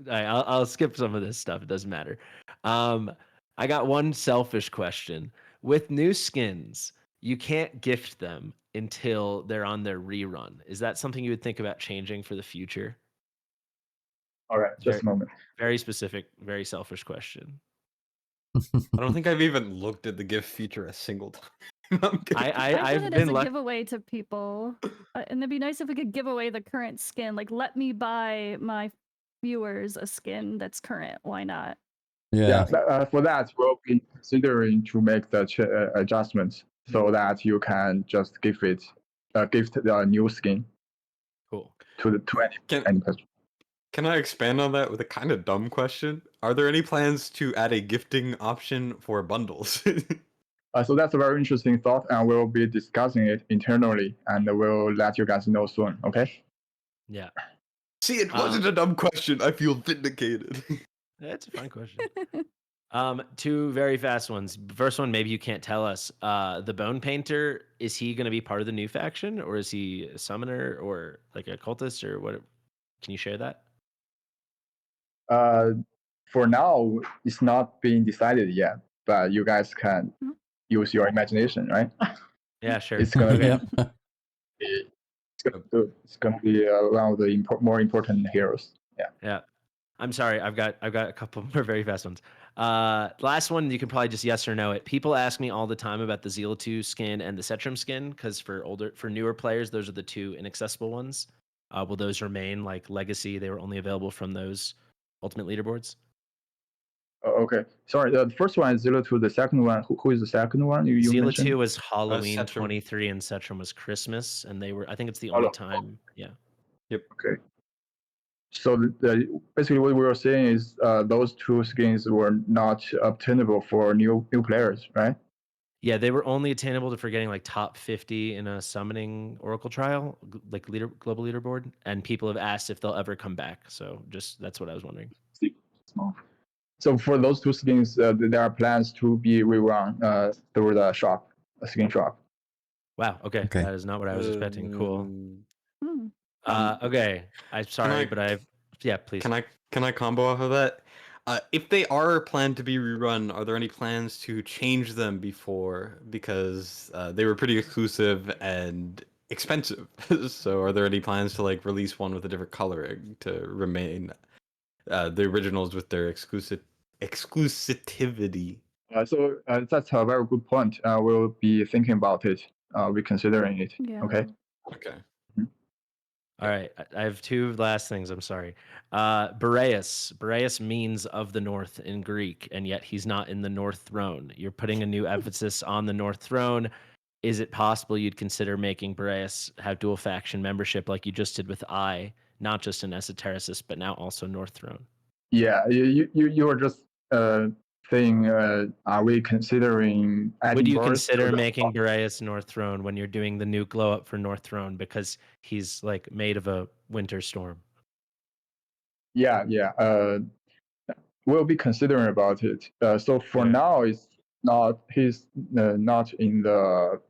I'll skip some of this stuff. It doesn't matter. I got one selfish question. With new skins, you can't gift them until they're on their rerun. Is that something you would think about changing for the future? All right, just a moment. Very specific, very selfish question. I don't think I've even looked at the gift feature a single time. I've done it as a giveaway to people, and it'd be nice if we could give away the current skin. Like, let me buy my viewers a skin that's current. Why not? Yeah. For that, we'll be considering to make the adjustments so that you can just gift the new skin. Cool. To any person. Can I expand on that with a kind of dumb question? Are there any plans to add a gifting option for bundles? So that's a very interesting thought, and we'll be discussing it internally, and we'll let you guys know soon. Okay? Yeah. See, it wasn't a dumb question. I feel vindicated. That's a fun question. Two very fast ones. First one, maybe you can't tell us. The Bone Painter, is he going to be part of the new faction, or is he a summoner, or like a cultist, or what? Can you share that? For now, it's not being decided yet, but you guys can use your imagination, right? Yeah, sure. It's gonna be one of the more important heroes. Yeah. Yeah. I'm sorry. I've got a couple more very fast ones. Last one, you can probably just yes or no it. People ask me all the time about the Zeal 2 skin and the Cetrum skin, because for newer players, those are the two inaccessible ones. Will those remain like legacy? They were only available from those ultimate leaderboards. Okay, sorry. The first one is Zilla 2. The second one, who is the second one you Zilla mentioned? 2 was Halloween Cetrum. 23, and Cetrum was Christmas, and they were. I think it's the Hello. only time. Yeah. Okay. So basically, what we were saying is those two skins were not obtainable for new players, right? Yeah, they were only attainable for getting like top 50 in a summoning Oracle trial, like global leaderboard, and people have asked if they'll ever come back. So just that's what I was wondering. So for those two skins, there are plans to be rerun through the shop, a skin shop. Wow. Okay. Okay. That is not what I was expecting. Cool. Hmm. Okay. I'm sorry, but yeah, please. Can I combo off of that? If they are planned to be rerun, are there any plans to change them before? Because they were pretty exclusive and expensive. So are there any plans to like release one with a different coloring to remain the originals with their exclusivity? So that's a very good point. We'll be thinking about it. We're considering it. Yeah. Okay. Okay. All right. I have two last things. I'm sorry. Boreas. Boreas means of the north in Greek, and yet he's not in the North Throne. You're putting a new emphasis on the North Throne. Is it possible you'd consider making Boreas have dual faction membership like you just did with not just an Esotericist, but now also North Throne? Yeah, you were just saying, are we considering adding Would you Boris to consider the- making Boreas North Throne when you're doing the new glow up for North Throne because he's like made of a winter storm? Yeah. We'll be considering about it. So for Okay. now, he's not in the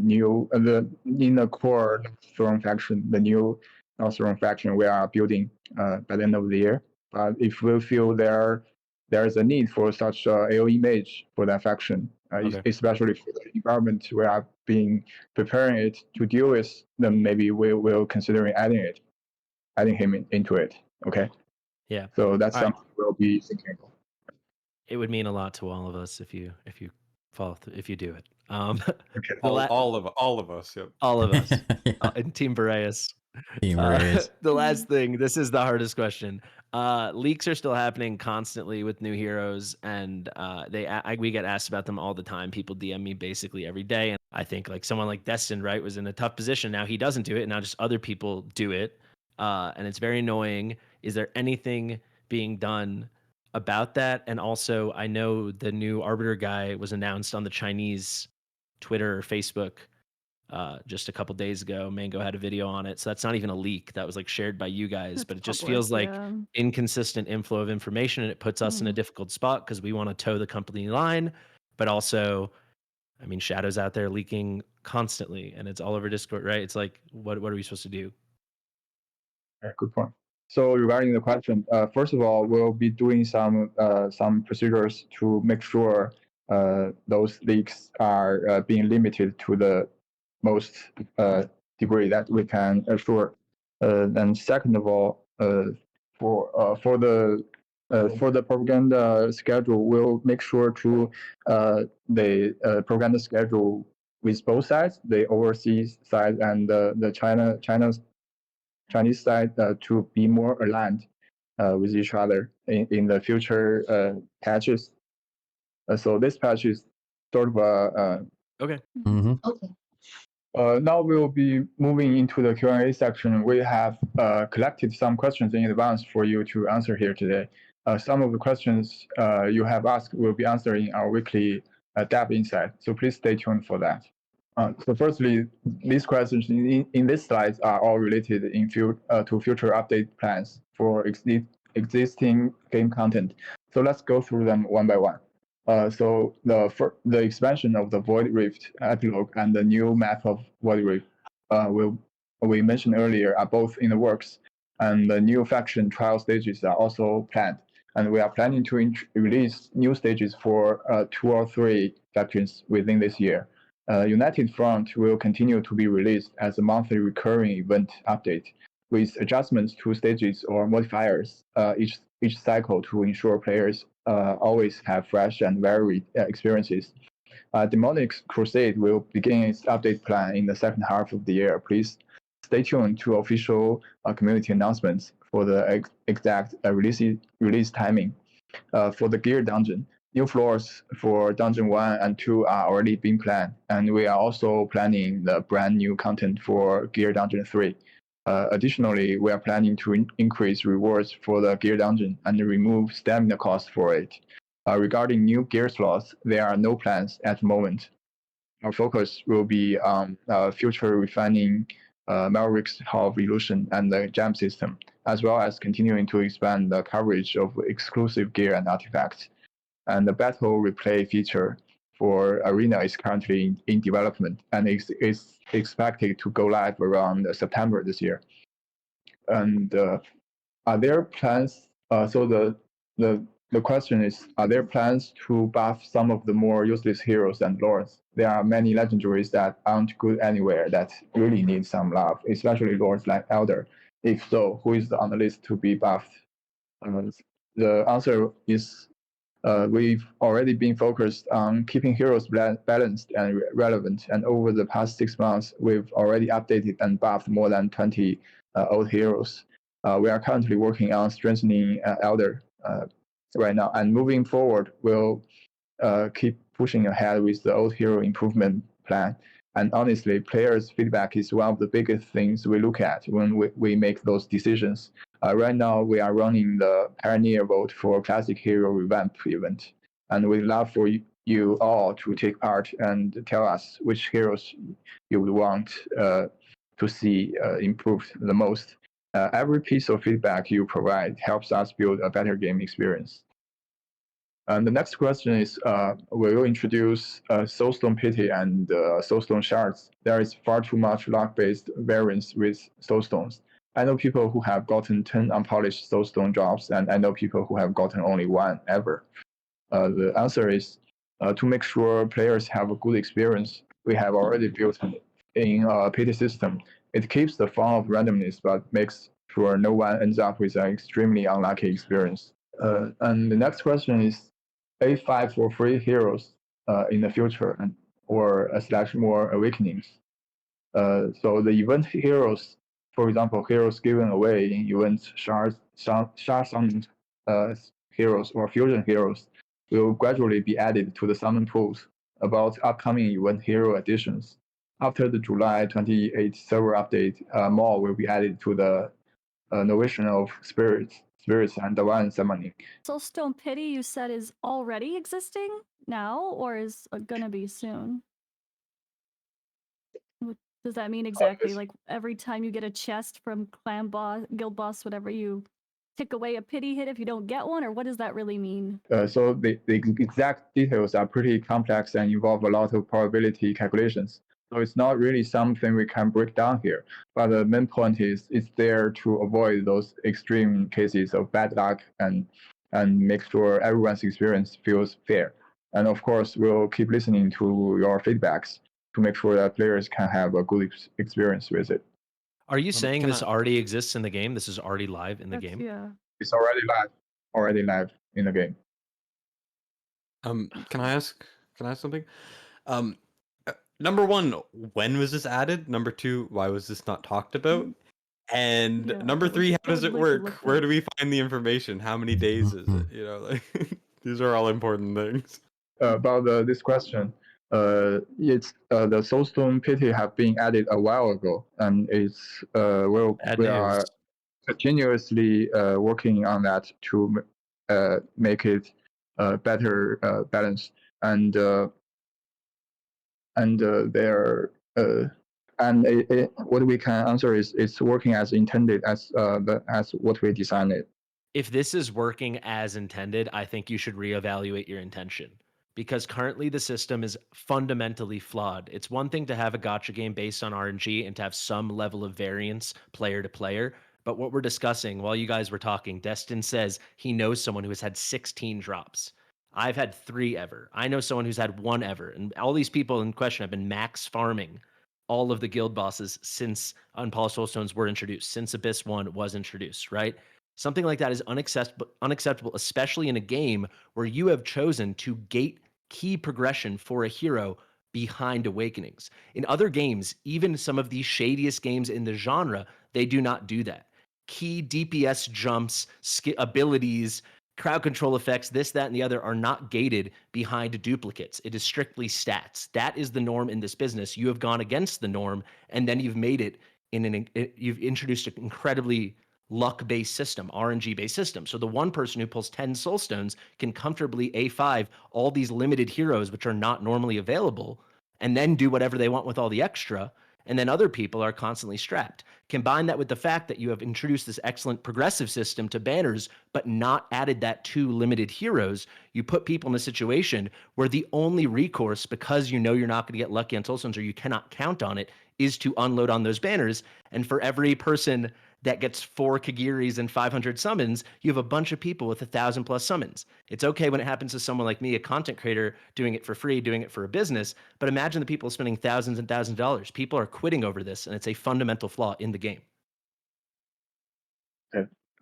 new in the core Throne faction, the new North Throne faction we are building by the end of the year. But if we feel there is a need for such AOE mage for that faction, Okay. especially for the environment we are preparing it to deal with, then maybe we will considering adding him into it. Okay. Yeah. So that's All right. something we'll be thinking about. It would mean a lot to all of us if you follow through, if you do it. Okay. All of us. Yep. all of us Yeah. in Team Boreas. Team Boreas. The last thing, this is the hardest question. Leaks are still happening constantly with new heroes, and we get asked about them all the time. People DM me basically every day, and I think like someone like Destin, right, was in a tough position. Now he doesn't do it, now just other people do it, and it's very annoying. Is there anything being done about that? And also, I know the new Arbiter guy was announced on the Chinese Twitter or Facebook just a couple days ago. Mango had a video on it, so that's not even a leak. That was like shared by you guys, but it just feels like inconsistent inflow of information, and it puts us in a difficult spot because we want to toe the company line, but also, I mean, Shadow's out there leaking constantly, and it's all over Discord, right? It's like, what are we supposed to do? Yeah, good point. So regarding the question, first of all, we'll be doing some procedures to make sure those leaks are being limited to the most degree that we can assure. And second of all, for the propaganda schedule, we'll make sure to the propaganda schedule with both sides, the overseas side and the Chinese side, to be more aligned with each other in the future patches. So this patch is sort of Okay. Mm-hmm. Okay. now we'll be moving into the Q&A section. We have collected some questions in advance for you to answer here today. Some of the questions you have asked will be answered in our weekly Dab Insight, so please stay tuned for that. So firstly, these questions in this slides are all related to future update plans for existing game content. So let's go through them one by one. So the expansion of the Void Rift epilogue and the new map of Void Rift we mentioned earlier are both in the works, and the new faction trial stages are also planned. And we are planning to release new stages for 2 or 3 factions within this year. United Front will continue to be released as a monthly recurring event update, with adjustments to stages or modifiers each cycle to ensure players always have fresh and varied experiences. Demonic Crusade will begin its update plan in the second half of the year. Please stay tuned to official community announcements for the exact release timing. For the Gear Dungeon, new floors for Dungeon 1 and 2 are already being planned, and we are also planning the brand new content for Gear Dungeon 3. Additionally, we are planning to increase rewards for the Gear Dungeon and remove stamina costs for it. Regarding new gear slots, there are no plans at the moment. Our focus will be on future refining Mavericks Hall of Illusion and the gem system, as well as continuing to expand the coverage of exclusive gear and artifacts. And the battle replay feature for Arena is currently in development and is expected to go live around September this year. And are there plans? So the question is, are there plans to buff some of the more useless heroes and lords? There are many legendaries that aren't good anywhere that really need some love, especially lords like Elder. If so, who is on the list to be buffed? The answer is we've already been focused on keeping heroes balanced and relevant, and over the past 6 months, we've already updated and buffed more than 20 old heroes. We are currently working on strengthening Elder right now, and moving forward, we'll keep pushing ahead with the old hero improvement plan. And honestly, players' feedback is one of the biggest things we look at when we make those decisions. Right now, we are running the Pioneer Vote for Classic Hero Revamp event, and we'd love for you all to take part and tell us which heroes you would want to see improved the most. Every piece of feedback you provide helps us build a better game experience. And the next question is, will you introduce Soulstone Pity and Soulstone Shards? There is far too much luck-based variance with Soulstones. I know people who have gotten 10 unpolished Soulstone drops, and I know people who have gotten only 1 ever. The answer is, to make sure players have a good experience, we have already built in a pity system. It keeps the fun of randomness, but makes sure no one ends up with an extremely unlucky experience. And the next question is, A5 for free heroes in the future, or / more awakenings. So the event heroes, for example, heroes given away in events, shard summoned heroes or fusion heroes, will gradually be added to the summon pools about upcoming event hero additions. After the July 28 server update, more will be added to the Novation of Spirits and Divine Summoning. Soulstone Pity, you said, is already existing now, or is gonna be soon? What does that mean exactly? Like every time you get a chest from clan boss, guild boss, whatever, you tick away a pity hit if you don't get one, or what does that really mean? So the exact details are pretty complex and involve a lot of probability calculations. So it's not really something we can break down here. But the main point is it's there to avoid those extreme cases of bad luck and make sure everyone's experience feels fair. And of course, we'll keep listening to your feedbacks to make sure that players can have a good experience with it. Are you saying this already exists in the game? This is already live in the game? Yeah. It's already live in the game. Can I ask something? Number 1, when was this added? Number 2, why was this not talked about? And Yeah, number 3, how does it work? look Where up. do we find the information? How many days is it? You know, like these are all important things. About this question, it's the Soulstone Pity have been added a while ago, and it's we are continuously working on that to make it better balanced, and what we can answer is it's working as intended, as what we designed it. If this is working as intended, I think you should reevaluate your intention, because currently the system is fundamentally flawed. It's one thing to have a gacha game based on RNG and to have some level of variance player to player, but what we're discussing while you guys were talking, Destin says he knows someone who has had 16 drops. I've had 3 ever. I know someone who's had 1 ever, and all these people in question have been max farming all of the guild bosses since Unpolished Soulstones were introduced, since Abyss 1 was introduced, right? Something like that is unacceptable, especially in a game where you have chosen to gate key progression for a hero behind Awakenings. In other games, even some of the shadiest games in the genre, they do not do that. Key DPS jumps, abilities, crowd control effects, this, that, and the other are not gated behind duplicates. It is strictly stats. That is the norm in this business. You have gone against the norm, and then you've made it you've introduced an incredibly luck-based system, RNG-based system. So the one person who pulls 10 soul stones can comfortably A5 all these limited heroes, which are not normally available, and then do whatever they want with all the extra. And then other people are constantly strapped. Combine that with the fact that you have introduced this excellent progressive system to banners, but not added that to limited heroes. You put people in a situation where the only recourse, because you know you're not going to get lucky on soulstones or you cannot count on it, is to unload on those banners. And for every person that gets 4 Kagiris and 500 summons, you have a bunch of people with 1,000+ summons. It's okay when it happens to someone like me, a content creator, doing it for free, doing it for a business, but imagine the people spending thousands and thousands of dollars. People are quitting over this, and it's a fundamental flaw in the game.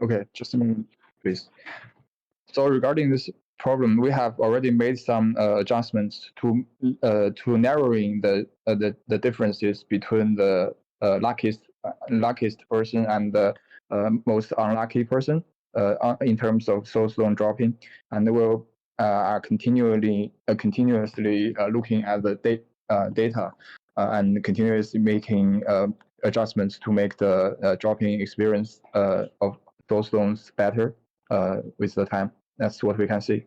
Okay, just a moment, please. So regarding this problem, we have already made some adjustments to narrowing the differences between the luckiest person and the most unlucky person in terms of soulstone dropping, and we'll are continuously looking at the data and continuously making adjustments to make the dropping experience of soulstones better with the time. That's what we can see.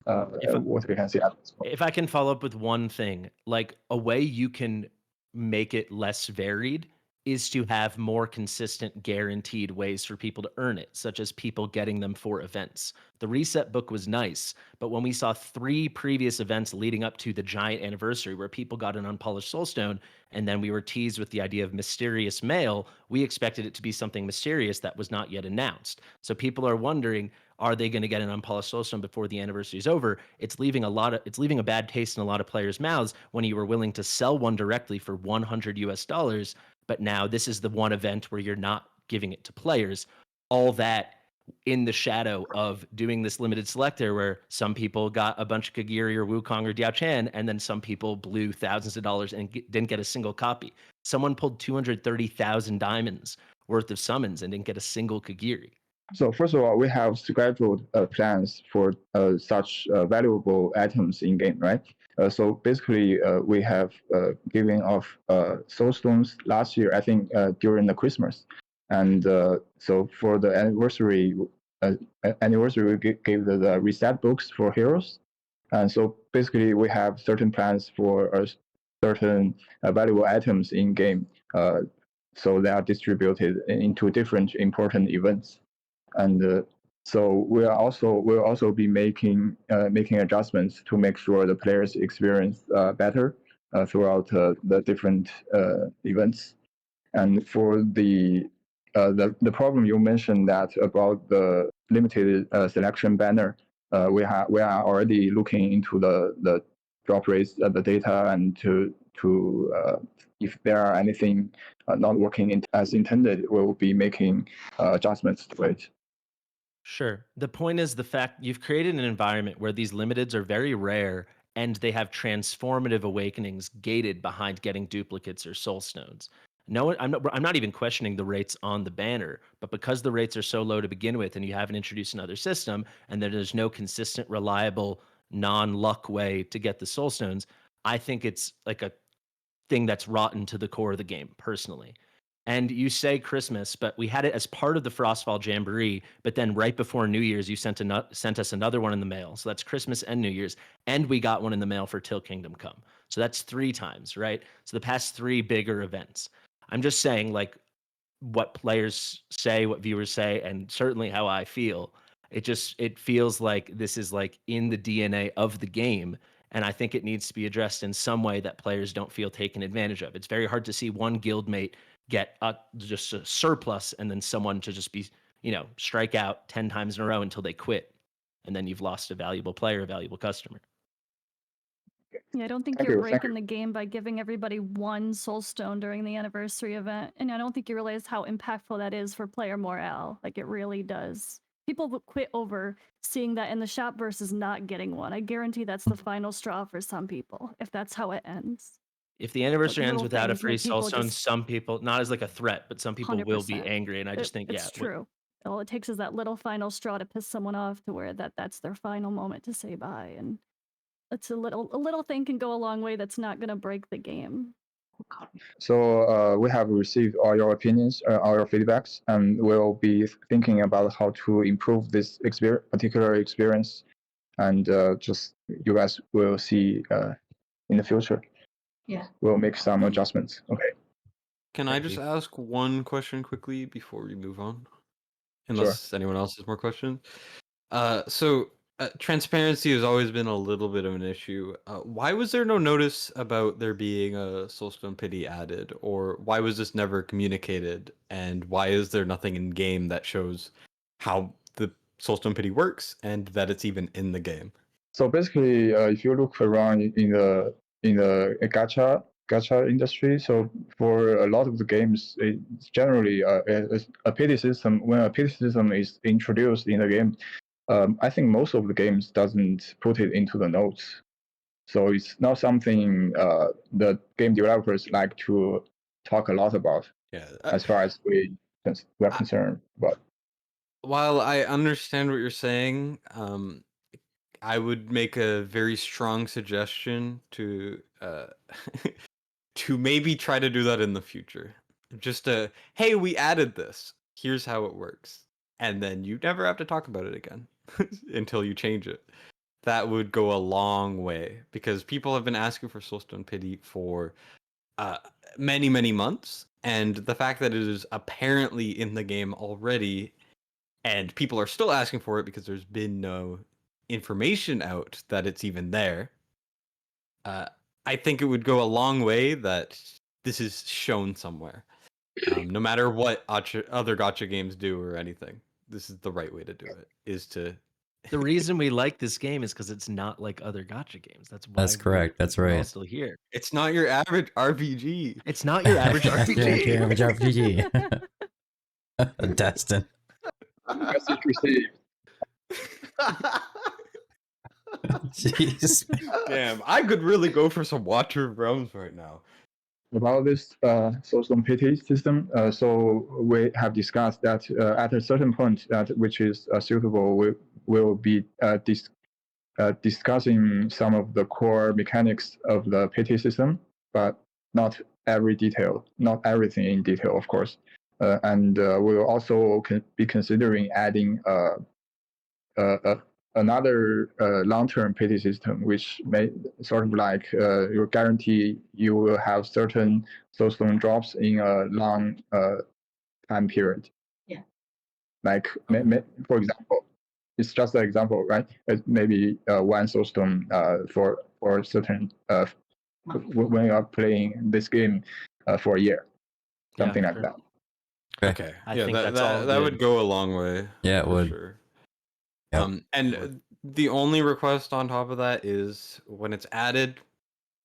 What we can see at this point. If I can follow up with one thing, like a way you can make it less varied is to have more consistent guaranteed ways for people to earn it, such as people getting them for events. The reset book was nice, but when we saw 3 previous events leading up to the giant anniversary where people got an unpolished soulstone, and then we were teased with the idea of mysterious mail, we expected it to be something mysterious that was not yet announced. So people are wondering, are they going to get an unpolished soulstone before the anniversary is over? It's leaving a bad taste in a lot of players' mouths when you were willing to sell one directly for $100, but now this is the one event where you're not giving it to players. All that in the shadow of doing this limited selector where some people got a bunch of Kagiri or Wukong or Diao Chan, and then some people blew thousands of dollars and didn't get a single copy. Someone pulled 230,000 diamonds worth of summons and didn't get a single Kagiri. So first of all, we have scheduled plans for such valuable items in game, right? So basically, we have giving off soulstones last year, I think, during the Christmas, and so for the anniversary, we gave the reset books for heroes, and so basically we have certain plans for certain valuable items in game, so they are distributed into different important events. And so we'll also be making adjustments to make sure the players experience better throughout the different events. And for the problem you mentioned that about the limited selection banner, we are already looking into the drop rates, the data, and to if there are anything not working as intended, we'll be making adjustments to it. Sure. The point is the fact you've created an environment where these limiteds are very rare and they have transformative awakenings gated behind getting duplicates or soul stones. No, I'm not even questioning the rates on the banner, but because the rates are so low to begin with and you haven't introduced another system and there's no consistent, reliable, non-luck way to get the soul stones, I think it's like a thing that's rotten to the core of the game, personally. And you say Christmas, but we had it as part of the Frostfall Jamboree. But then right before New Year's, you sent us another one in the mail. So that's Christmas and New Year's. And we got one in the mail for Till Kingdom Come. So that's 3 times, right? So the past 3 bigger events. I'm just saying, like, what players say, what viewers say, and certainly how I feel. It feels like this is like in the DNA of the game. And I think it needs to be addressed in some way that players don't feel taken advantage of. It's very hard to see one guildmate get just a surplus and then someone to just be, strike out 10 times in a row until they quit. And then you've lost a valuable player, a valuable customer. Yeah, I don't think you're breaking the game by giving everybody 1 soulstone during the anniversary event. And I don't think you realize how impactful that is for player morale. Like, it really does. people will quit over seeing that in the shop versus not getting one. I guarantee that's the final straw for some people, if that's how it ends. If the anniversary ends little without a things free make people soulstone, just- some people, not as like a threat, but some people will be 100%. angry. And I just think, it's yeah, true. All it takes is that little final straw to piss someone off to where that's their final moment to say bye. And it's a little thing can go a long way. That's not going to break the game. So we have received all your opinions, all your feedbacks, and we'll be thinking about how to improve this particular experience. And just you guys will see in the future. Yeah. We'll make some adjustments. Okay. Can I Thank just you. ask one question quickly before we move on? Unless anyone else has more questions. So transparency has always been a little bit of an issue. Why was there no notice about there being a Soulstone Pity added? Or why was this never communicated? And why is there nothing in game that shows how the Soulstone Pity works and that it's even in the game? So basically, if you look around in the gacha industry, so for a lot of the games, it's generally a pity system. When a pity system is introduced in the game, I think most of the games doesn't put it into the notes. So it's not something the game developers like to talk a lot about. Yeah. As far as we are concerned. But while I understand what you're saying, I would make a very strong suggestion to to maybe try to do that in the future. Just hey, we added this. Here's how it works. And then you never have to talk about it again until you change it. That would go a long way because people have been asking for Soulstone Pity for many, many months. And the fact that it is apparently in the game already and people are still asking for it because there's been no information out that it's even there. I think it would go a long way that this is shown somewhere. No matter what other gacha games do or anything, this is the right way to do it. Is to The reason we like this game is because it's not like other gacha games. That's why. That's correct. That's we're all right. still here. It's not your average RPG. It's not your average RPG. Your average RPG. Destin. message received. Jeez. Damn, I could really go for some Watcher of Realms right now. About this Soulstone Pity system, so we have discussed that at a certain point, that which is suitable, we will be discussing some of the core mechanics of the pity system, but not every detail, not everything in detail, of course. And we will also be considering adding another long-term pity system, which may sort of like you guarantee you will have certain soulstone drops in a long time period. Yeah. Like, for example, it's just an example, right? Maybe one soulstone for a certain when you are playing this game for a year, something like that. Okay. I Yeah, think that's all that good. would go a long way. Yeah, it for would. Sure. Yep. And the only request on top of that is when it's added,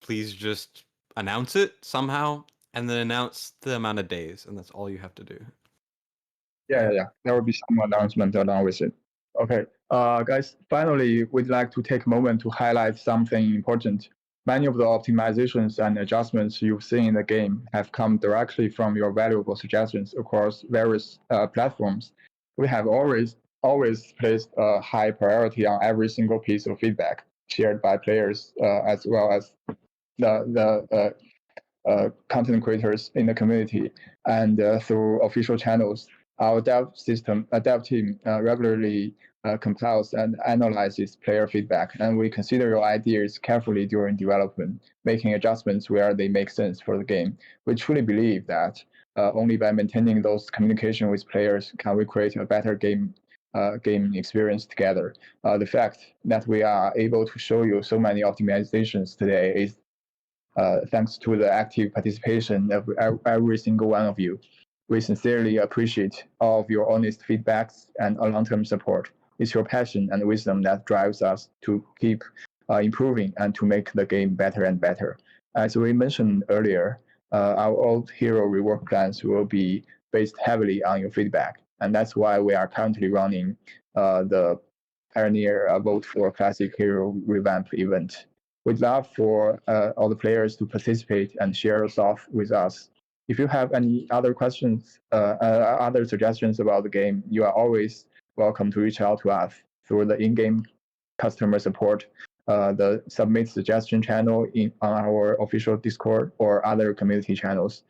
please just announce it somehow and then announce the amount of days, and that's all you have to do. Yeah. There will be some announcement along with it. Okay, guys, finally, we'd like to take a moment to highlight something important. Many of the optimizations and adjustments you've seen in the game have come directly from your valuable suggestions across various platforms. We have always placed a high priority on every single piece of feedback shared by players as well as the content creators in the community and through official channels. Our dev team regularly compiles and analyzes player feedback, and we consider your ideas carefully during development, making adjustments where they make sense for the game. We truly believe that only by maintaining those communication with players can we create a better game experience together. The fact that we are able to show you so many optimizations today is thanks to the active participation of every single one of you. We sincerely appreciate all of your honest feedbacks and long-term support. It's your passion and wisdom that drives us to keep improving and to make the game better and better. As we mentioned earlier, our old hero rework plans will be based heavily on your feedback. And that's why we are currently running the Pioneer Vote for Classic Hero revamp event. We'd love for all the players to participate and share your thoughts with us. If you have any other questions, other suggestions about the game, you are always welcome to reach out to us through the in-game customer support, the submit suggestion channel on our official Discord or other community channels.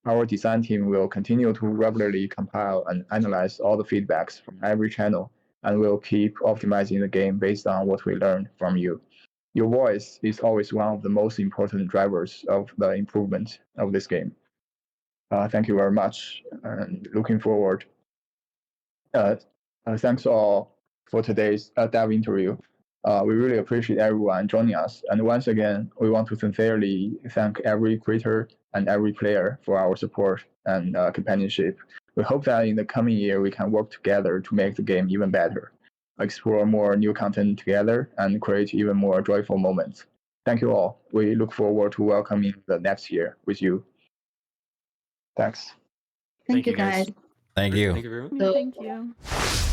Our design team will continue to regularly compile and analyze all the feedbacks from every channel, and will keep optimizing the game based on what we learn from you. Your voice is always one of the most important drivers of the improvement of this game. Thank you very much, and looking forward. Thanks all for today's dev interview. We really appreciate everyone joining us. And once again, we want to sincerely thank every creator and every player for our support and companionship. We hope that in the coming year, we can work together to make the game even better, explore more new content together, and create even more joyful moments. Thank you all. We look forward to welcoming the next year with you. Thanks. Thank you, guys. Thank you. Thank you very much. Yeah, thank you.